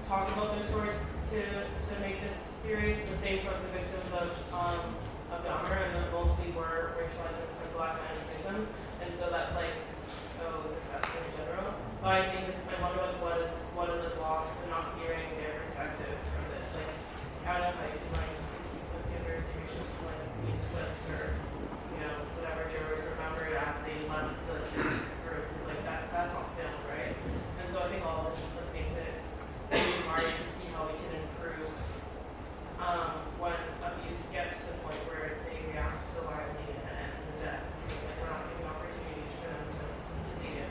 talk about their stories to make this series. The same for the victims of Dahmer, and then mostly were racialized and black men as victims, and so that's like so disgusting in general. But I think because I wonder like what is it lost in not hearing their perspective from this. Like I don't know if I just put the other series just like these clips or you know whatever jurors remember it as they left the group. It's like that's not filmed, right? And so I think all of this just like makes it really hard to see how we can improve when abuse gets to the point where they react so violently and it ends in death. Because like we're not giving opportunities for them to see it.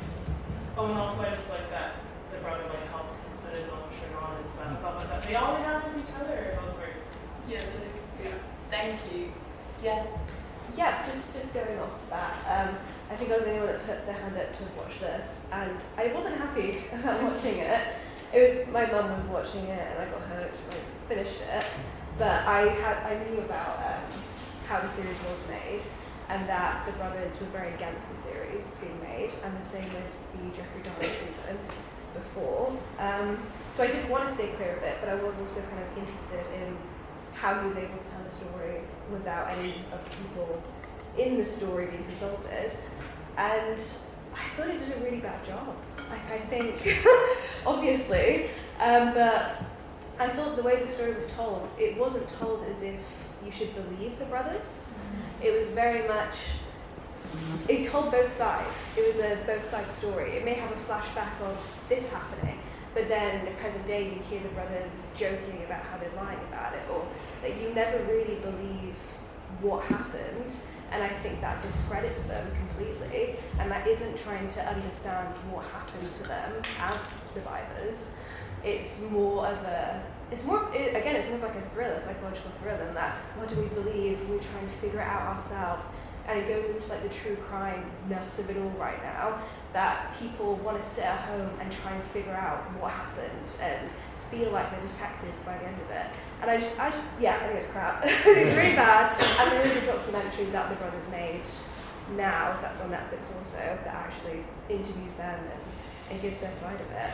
Oh, and also I just like that the brother like helped him put his own shirt on and stuff. I thought like that. They all they have is each other. It was very sweet. Yeah, it is. Yeah. Thank you. Yes. Yeah, just going off that. I think I was the only one that put their hand up to watch this, and I wasn't happy about watching it. It was my mum was watching it, and I got her to like finish it. But I knew about how the series was made, and that the brothers were very against the series being made, and the same with the Jeffrey Dahmer season before. So I did want to stay clear of it, but I was also kind of interested in how he was able to tell the story without any of the people in the story being consulted. And I thought it did a really bad job. Like I think, obviously, but I thought the way the story was told, it wasn't told as if you should believe the brothers. It was very much, it told both sides. It was a both sides story. It may have a flashback of this happening, but then in the present day you hear the brothers joking about how they're lying about it, or that you never really believe what happened. And I think that discredits them completely, and that isn't trying to understand what happened to them as survivors. It's more of like a thriller, psychological thriller, and that what do we believe? We try and figure it out ourselves, and it goes into like the true crime-ness of it all right now. That people want to sit at home and try and figure out what happened and feel like they're detectives by the end of it. And I think it's crap. It's really bad. And there is a documentary that the brothers made now, that's on Netflix also, that actually interviews them and gives their side of it.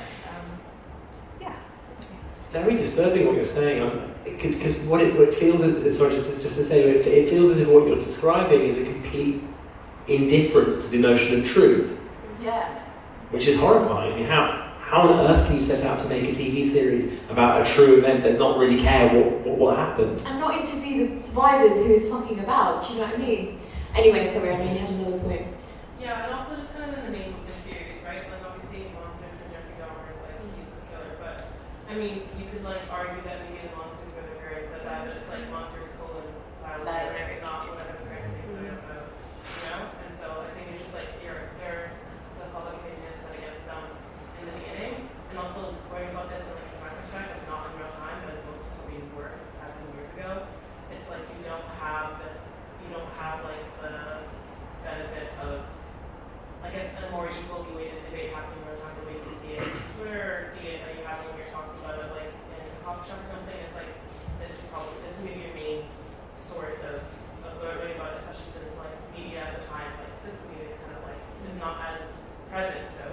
It's very disturbing what you're saying, because what it feels as, sorry, just to say, it feels as if what you're describing is a complete indifference to the notion of truth. Yeah. Which is horrifying. I mean, how on earth can you set out to make a TV series about a true event but not really care what happened? And not interview the survivors who is fucking about, do you know what I mean? Anyway, sorry, I know you had another point. Yeah, and also just kind of in the name of the series, I mean, you could like argue that maybe the monsters were the parents that died, but it's like monsters colon Lyle and Erik, not whatever the parents say, you know? And so I think it's just like the public opinion is set against them in the beginning. And also worrying about this in like a retrospect, like not in real time, but as most dystopian works happened years ago. It's like you don't have like the benefit of, I guess, a more equally weighted debate happening in real time, the way you can see it on Twitter or see it that you have when you're talking about it like in a coffee shop or something. It's like this may be your main source of learning about it, especially since like media at the time, like physical media is kind of like is not as present. So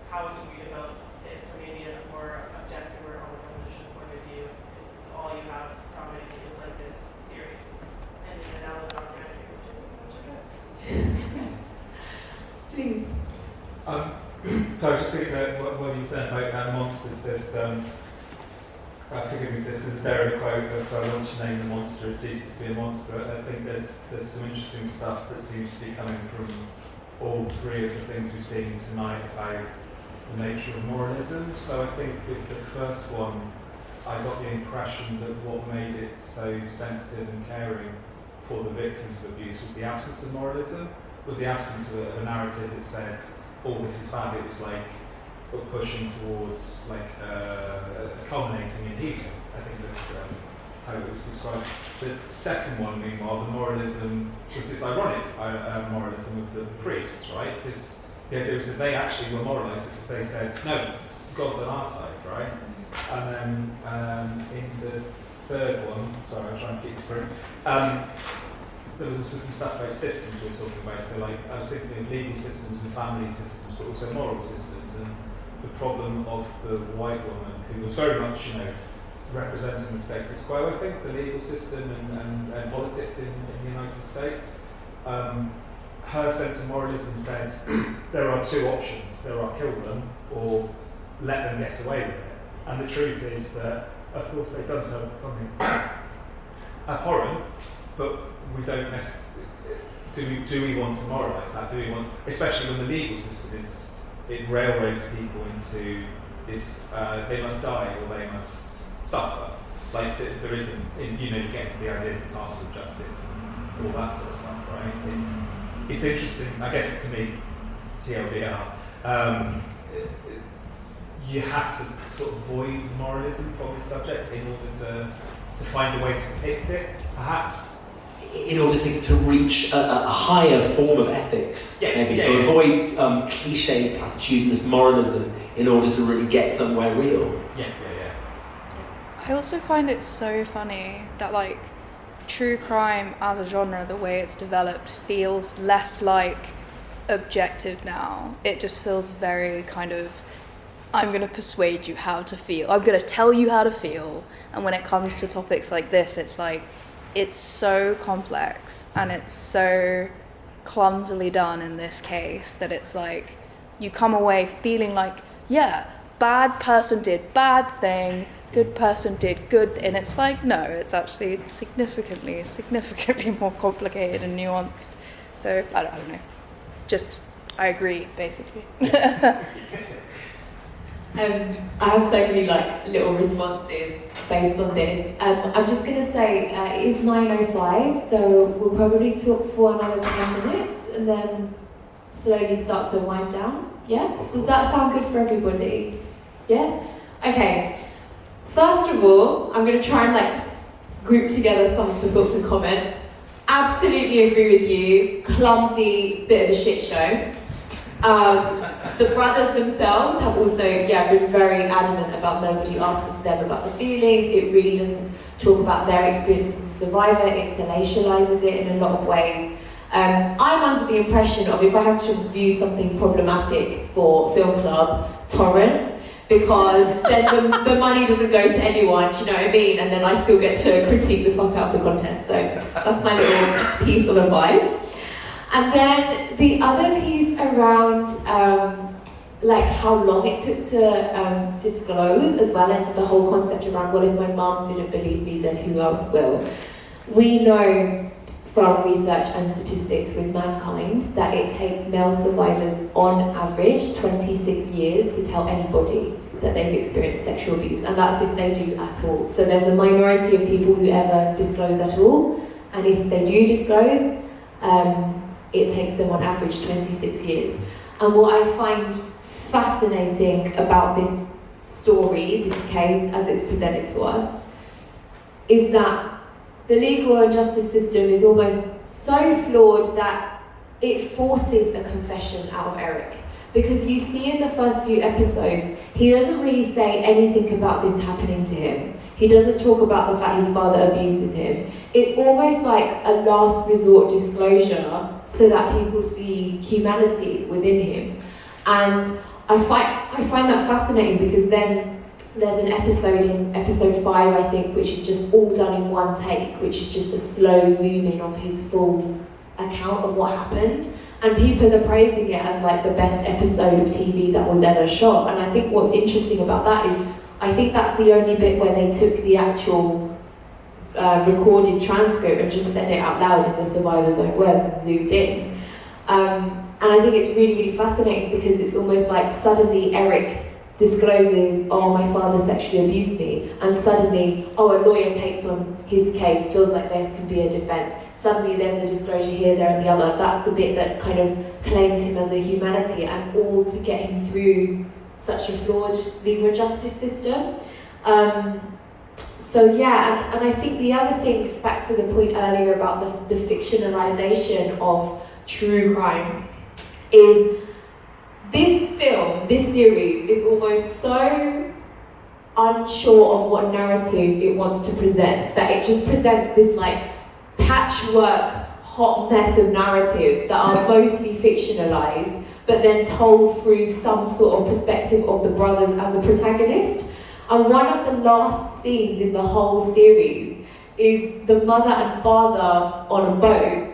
how would you read about it from maybe a more objective or coalition point of view if all you have from it is like this series and then now the documentary, which Please. So I was just thinking that what you said about monsters, forgive me for this, there's a Derrida quote of once you name the monster, it ceases to be a monster. I think there's some interesting stuff that seems to be coming from all three of the things we've seen tonight about the nature of moralism. So I think with the first one, I got the impression that what made it so sensitive and caring for the victims of abuse was the absence of moralism, was the absence of a narrative that said, oh, this is bad. It was like pushing towards like culminating in healing. I think that's how it was described. The second one, meanwhile, the moralism was this ironic moralism of the priests, right? Because the idea was that they actually were moralised because they said, no, God's on our side, right? And then in the third one, sorry, I'll try and keep this brief, there was also some stuff about systems we were talking about. So like, I was thinking of legal systems and family systems, but also moral systems, and the problem of the white woman who was very much, representing the status quo, I think, the legal system and politics in the United States. Her sense of moralism said there are two options. There are kill them or let them get away with it. And the truth is that, of course, they've done something abhorrent, but we don't necessarily. Do we want to moralise that? Do we want, especially when the legal system it railroads people into this? They must die or they must suffer. Like there isn't, you get into the ideas of castle of justice and all that sort of stuff, right? It's interesting, I guess, to me, TLDR. You have to sort of void moralism from this subject in order to find a way to depict it, perhaps. In order to reach a higher form of ethics, maybe. So avoid cliche platitudinous moralism in order to really get somewhere real. I also find it so funny that like true crime as a genre, the way it's developed, feels less like objective now. It just feels very kind of, I'm going to persuade you how to feel. I'm going to tell you how to feel. And when it comes to topics like this, it's like, it's so complex and it's so clumsily done in this case that it's like you come away feeling like, yeah, bad person did bad thing, good person did good, and it's like, no, it's actually significantly more complicated and nuanced. So I don't know, just I agree basically. I have so many like little responses based on this. I'm just going to say it is 9:05, so we'll probably talk for another 10 minutes and then slowly start to wind down. Yeah? Does that sound good for everybody? Yeah? Okay. First of all, I'm going to try and like group together some of the thoughts and comments. Absolutely agree with you. Clumsy, bit of a shit show. The brothers themselves have also, been very adamant about nobody asks them about the feelings. It really doesn't talk about their experience as a survivor. It salacializes it in a lot of ways. I'm under the impression of, if I have to review something problematic for Film Club, torrent, because then the money doesn't go to anyone, do you know what I mean? And then I still get to critique the fuck out of the content. So that's my little piece of advice. And then the other piece around like how long it took to disclose as well, and the whole concept around, well, if my mum didn't believe me, then who else will? We know from research and statistics with Mankind that it takes male survivors on average 26 years to tell anybody that they've experienced sexual abuse, and that's if they do at all. So there's a minority of people who ever disclose at all, and if they do disclose, it takes them on average 26 years. And what I find fascinating about this story, this case, as it's presented to us, is that the legal and justice system is almost so flawed that it forces a confession out of Erik. Because you see in the first few episodes, he doesn't really say anything about this happening to him. He doesn't talk about the fact his father abuses him. It's almost like a last resort disclosure so that people see humanity within him. And I find that fascinating because then there's an episode in episode 5, I think, which is just all done in one take, which is just a slow zoom in of his full account of what happened. And people are praising it as like the best episode of TV that was ever shot. And I think what's interesting about that is, I think that's the only bit where they took the actual recorded transcript and just said it out loud in the survivor's own words and zoomed in. And I think it's really, really fascinating because it's almost like suddenly Erik discloses, oh, my father sexually abused me, and suddenly, oh, a lawyer takes on his case, feels like there can be a defense. Suddenly there's a disclosure here, there, and the other. That's the bit that kind of claims him as a humanity, and all to get him through such a flawed legal and justice system. So yeah, and I think the other thing, back to the point earlier about the fictionalization of true crime, is this film, this series, is almost so unsure of what narrative it wants to present, that it just presents this like patchwork, hot mess of narratives that are mostly fictionalized, but then told through some sort of perspective of the brothers as a protagonist. And one of the last scenes in the whole series is the mother and father on a boat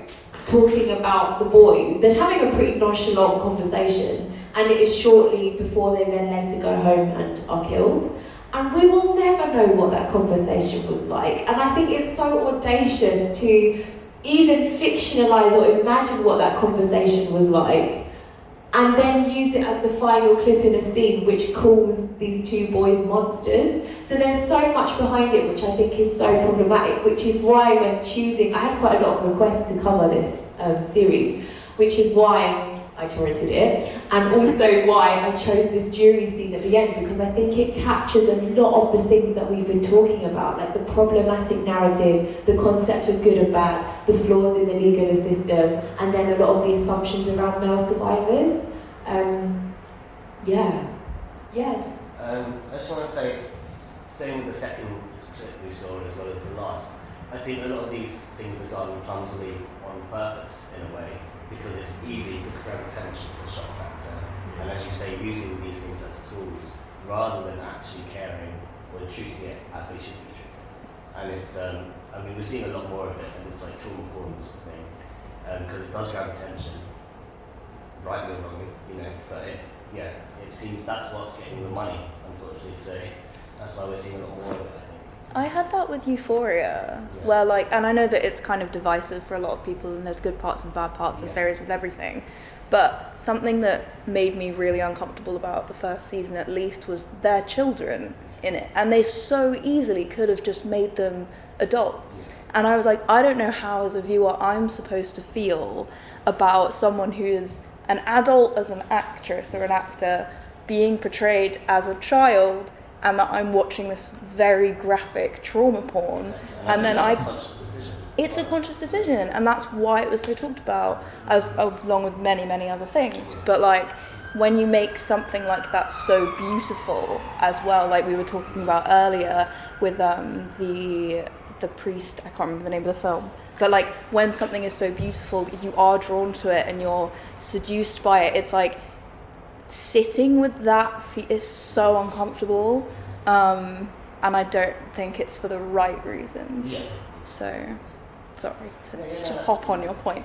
talking about the boys. They're having a pretty nonchalant conversation, and it is shortly before they then later go home and are killed. And we will never know what that conversation was like. And I think it's so audacious to even fictionalize or imagine what that conversation was like, and then use it as the final clip in a scene which calls these two boys monsters. So there's so much behind it which I think is so problematic, which is why when choosing, I had quite a lot of requests to cover this series, which is why I torrented it, and also why I chose this jury scene at the end, because I think it captures a lot of the things that we've been talking about, like the problematic narrative, the concept of good and bad, the flaws in the legal system, and then a lot of the assumptions around male survivors. Yes. I just want to say, same with the second clip we saw as well as the last, I think a lot of these things are done clumsily on purpose in a way, because it's easy to grab attention for the shock factor, and as you say, using these things as tools rather than actually caring or treating it as they should be treated. And it's, I mean, we've seen a lot more of it, and it's like trauma porn sort of thing, because it does grab attention, rightly or wrongly, you know, but it seems that's what's getting the money, unfortunately, so that's why we're seeing a lot more of it, I think. I had that with Euphoria, where like, and I know that it's kind of divisive for a lot of people, and there's good parts and bad parts, as there is with everything, but something that made me really uncomfortable about the first season at least was their children in it, and they so easily could have just made them adults. And I was like, I don't know how as a viewer I'm supposed to feel about someone who is an adult as an actress or an actor being portrayed as a child, and that I'm watching this very graphic trauma porn, and then it's a conscious decision, and that's why it was so talked about, as along with many, many other things. But like, when you make something like that so beautiful as well, like we were talking about earlier with the priest, I can't remember the name of the film, but like when something is so beautiful, you are drawn to it and you're seduced by it. It's like sitting with that is so uncomfortable, and I don't think it's for the right reasons. Yeah. So, sorry to hop on your point.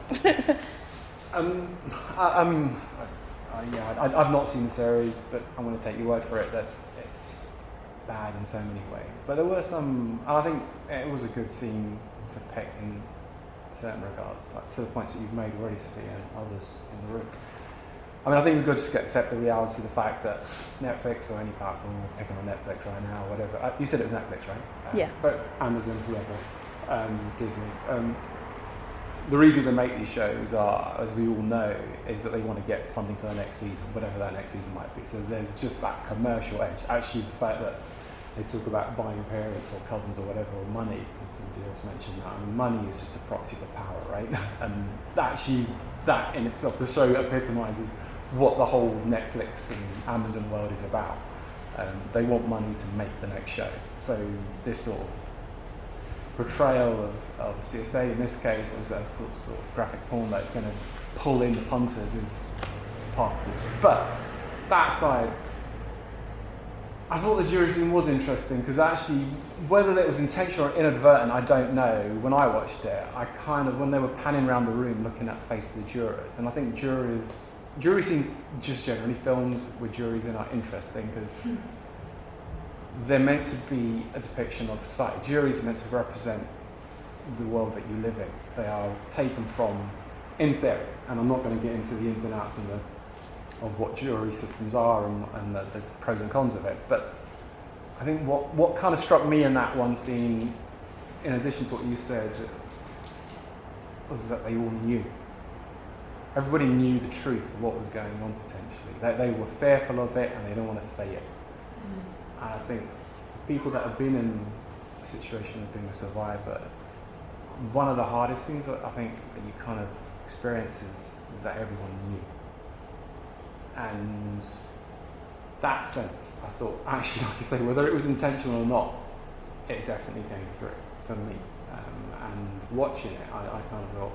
I mean, I've not seen the series, but I'm going to take your word for it that it's bad in so many ways. But there were some, and I think it was a good scene to pick in certain regards, like to the points that you've made already, Sophia, and others in the room. I mean, I think we've got to just accept the reality of the fact that Netflix or any platform, we're picking on Netflix right now, whatever. You said it was Netflix, right? Yeah. But Amazon, whoever, Disney. The reasons they make these shows are, as we all know, is that they want to get funding for the next season, whatever that next season might be. So there's just that commercial edge. Actually, the fact that they talk about buying parents or cousins or whatever, or money, and somebody else mentioned that. I mean, money is just a proxy for power, right? And actually, that in itself, the show epitomises what the whole Netflix and Amazon world is about. They want money to make the next show. So this sort of portrayal of CSA in this case as a sort of graphic porn that's going to pull in the punters is part of it. But that side, I thought the jury scene was interesting because actually, whether it was intentional or inadvertent, I don't know. When I watched it, I kind of, when they were panning around the room looking at the face of the jurors, and I think jury scenes, just generally films with juries in, are interesting because they're meant to be a depiction of society. Juries are meant to represent the world that you live in. They are taken from, in theory, and I'm not going to get into the ins and outs of what jury systems are and the pros and cons of it, but I think what kind of struck me in that one scene, in addition to what you said, was that they all knew. Everybody knew the truth of what was going on potentially. They were fearful of it and they don't want to say it. And I think people that have been in a situation of being a survivor, one of the hardest things that I think that you kind of experience is that everyone knew. And that sense, I thought, actually, like you say, whether it was intentional or not, it definitely came through for me. And watching it, I kind of thought,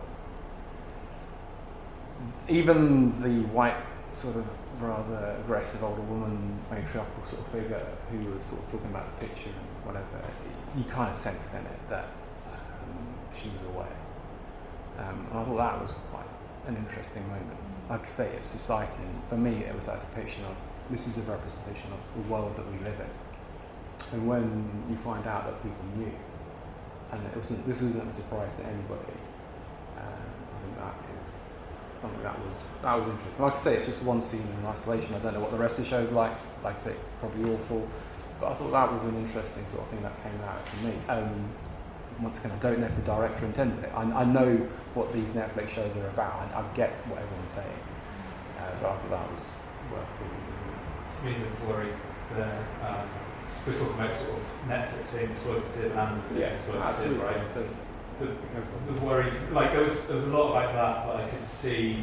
even the white, sort of rather aggressive older woman, matriarchal sort of figure who was sort of talking about the picture and whatever, you kind of sensed in it that she was aware. And I thought that was quite an interesting moment. Like I say, it's society, and for me it was that depiction of, this is a representation of the world that we live in. And when you find out that people knew, and this isn't a surprise to anybody, I think that is something that was interesting. Like I say, it's just one scene in isolation. I don't know what the rest of the show's like. Like I say, it's probably awful, but I thought that was an interesting sort of thing that came out for me. Once again, I don't know if the director intended it. I know what these Netflix shows are about. I get what everyone's saying, but I thought that was worth Really the worry there. We're talking about sort of Netflix being exploitative and Amazon being exploitative, right? The worry, like there was a lot about that, but I could see,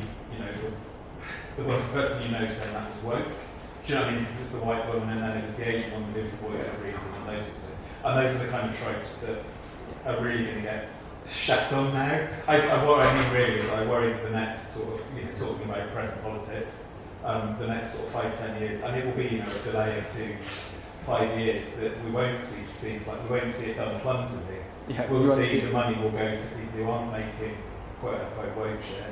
the worst person saying that was woke. Do you know what I mean? Because it was the white woman and then it was the Asian woman who was the voice of reason and those sorts of things. And those are the kind of tropes that are really going to get shat on now. What I mean really is I worry that the next sort of, talking about present politics, the next sort of 5-10 years, and it will be a delay of 2-5 years, that we won't see scenes like, we won't see it done clumsily. Yeah, we'll see the money will go to people who aren't making quote unquote woke shit.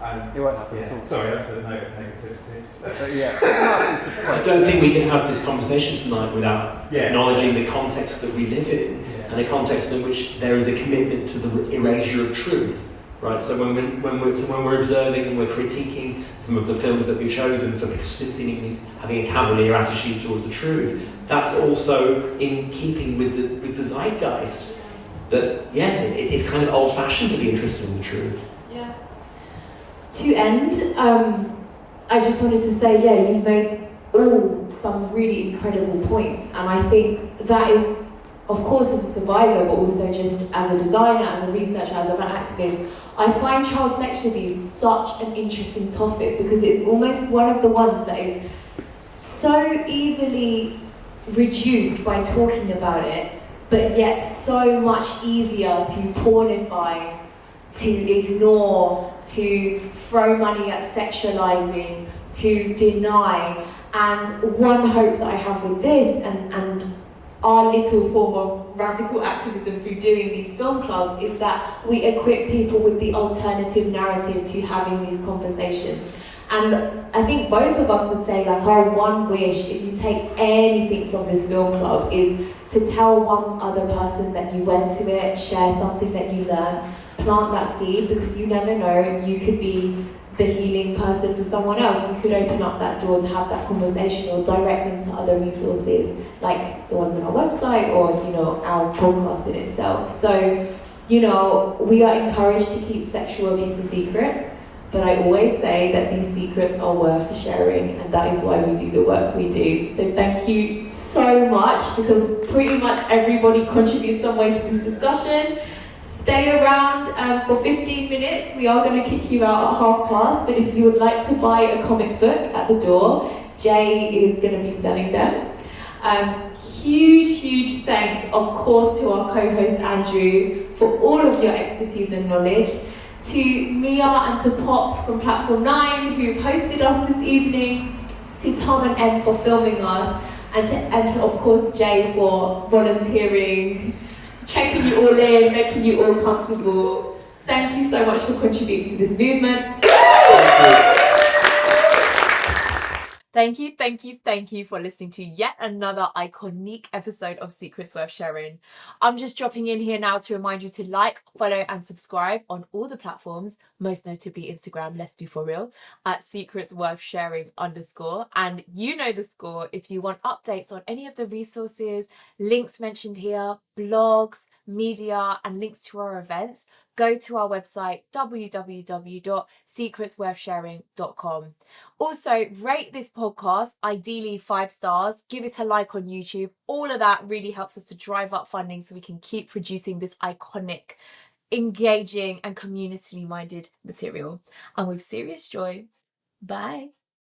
And it won't happen at all. Sorry, that's a note of negativity. I don't think we can have this conversation tonight without acknowledging the context that we live in, and the context in which there is a commitment to the erasure of truth, right? So when we're observing and we're critiquing some of the films that we've chosen for seemingly having a cavalier attitude towards the truth, that's also in keeping with the zeitgeist. That it's kind of old-fashioned to be interested in the truth. Yeah. To end, I just wanted to say, you've made all some really incredible points, and I think that is, of course, as a survivor, but also just as a designer, as a researcher, as an activist, I find child sex abuse such an interesting topic because it's almost one of the ones that is so easily reduced by talking about it, but yet so much easier to pornify, to ignore, to throw money at sexualizing, to deny. And one hope that I have with this and our little form of radical activism through doing these film clubs is that we equip people with the alternative narrative to having these conversations. And I think both of us would say, like, our one wish, if you take anything from this film club, is to tell one other person that you went to it, share something that you learned, plant that seed, because you never know, you could be the healing person for someone else. You could open up that door to have that conversation or direct them to other resources like the ones on our website or, you know, our podcast in itself. So, you know, we are encouraged to keep sexual abuse a secret, but I always say that these secrets are worth sharing, and that is why we do the work we do. So thank you so much, because pretty much everybody contributes some way to this discussion. Stay around for 15 minutes. We are going to kick you out at past, but if you would like to buy a comic book at the door, Jay is going to be selling them. Huge thanks, of course, to our co-host Andrew for all of your expertise and knowledge, to Mia and to Pops from Platform 9 who've hosted us this evening, to Tom and Em for filming us, and to of course Jay for volunteering, checking you all in, making you all comfortable. Thank you so much for contributing to this movement. Thank you for listening to yet another iconic episode of Secrets Worth Sharing. I'm just dropping in here now to remind you to like, follow and subscribe on all the platforms, most notably Instagram, let's be for real, at Secrets Worth Sharing _. And you know the score. If you want updates on any of the resources, links mentioned here, blogs, media and links to our events, go to our website www.secretsworthsharing.com. Also, rate this podcast, ideally 5 stars, give it a like on YouTube. All of that really helps us to drive up funding so we can keep producing this iconic, engaging and community minded material. And with serious joy, bye.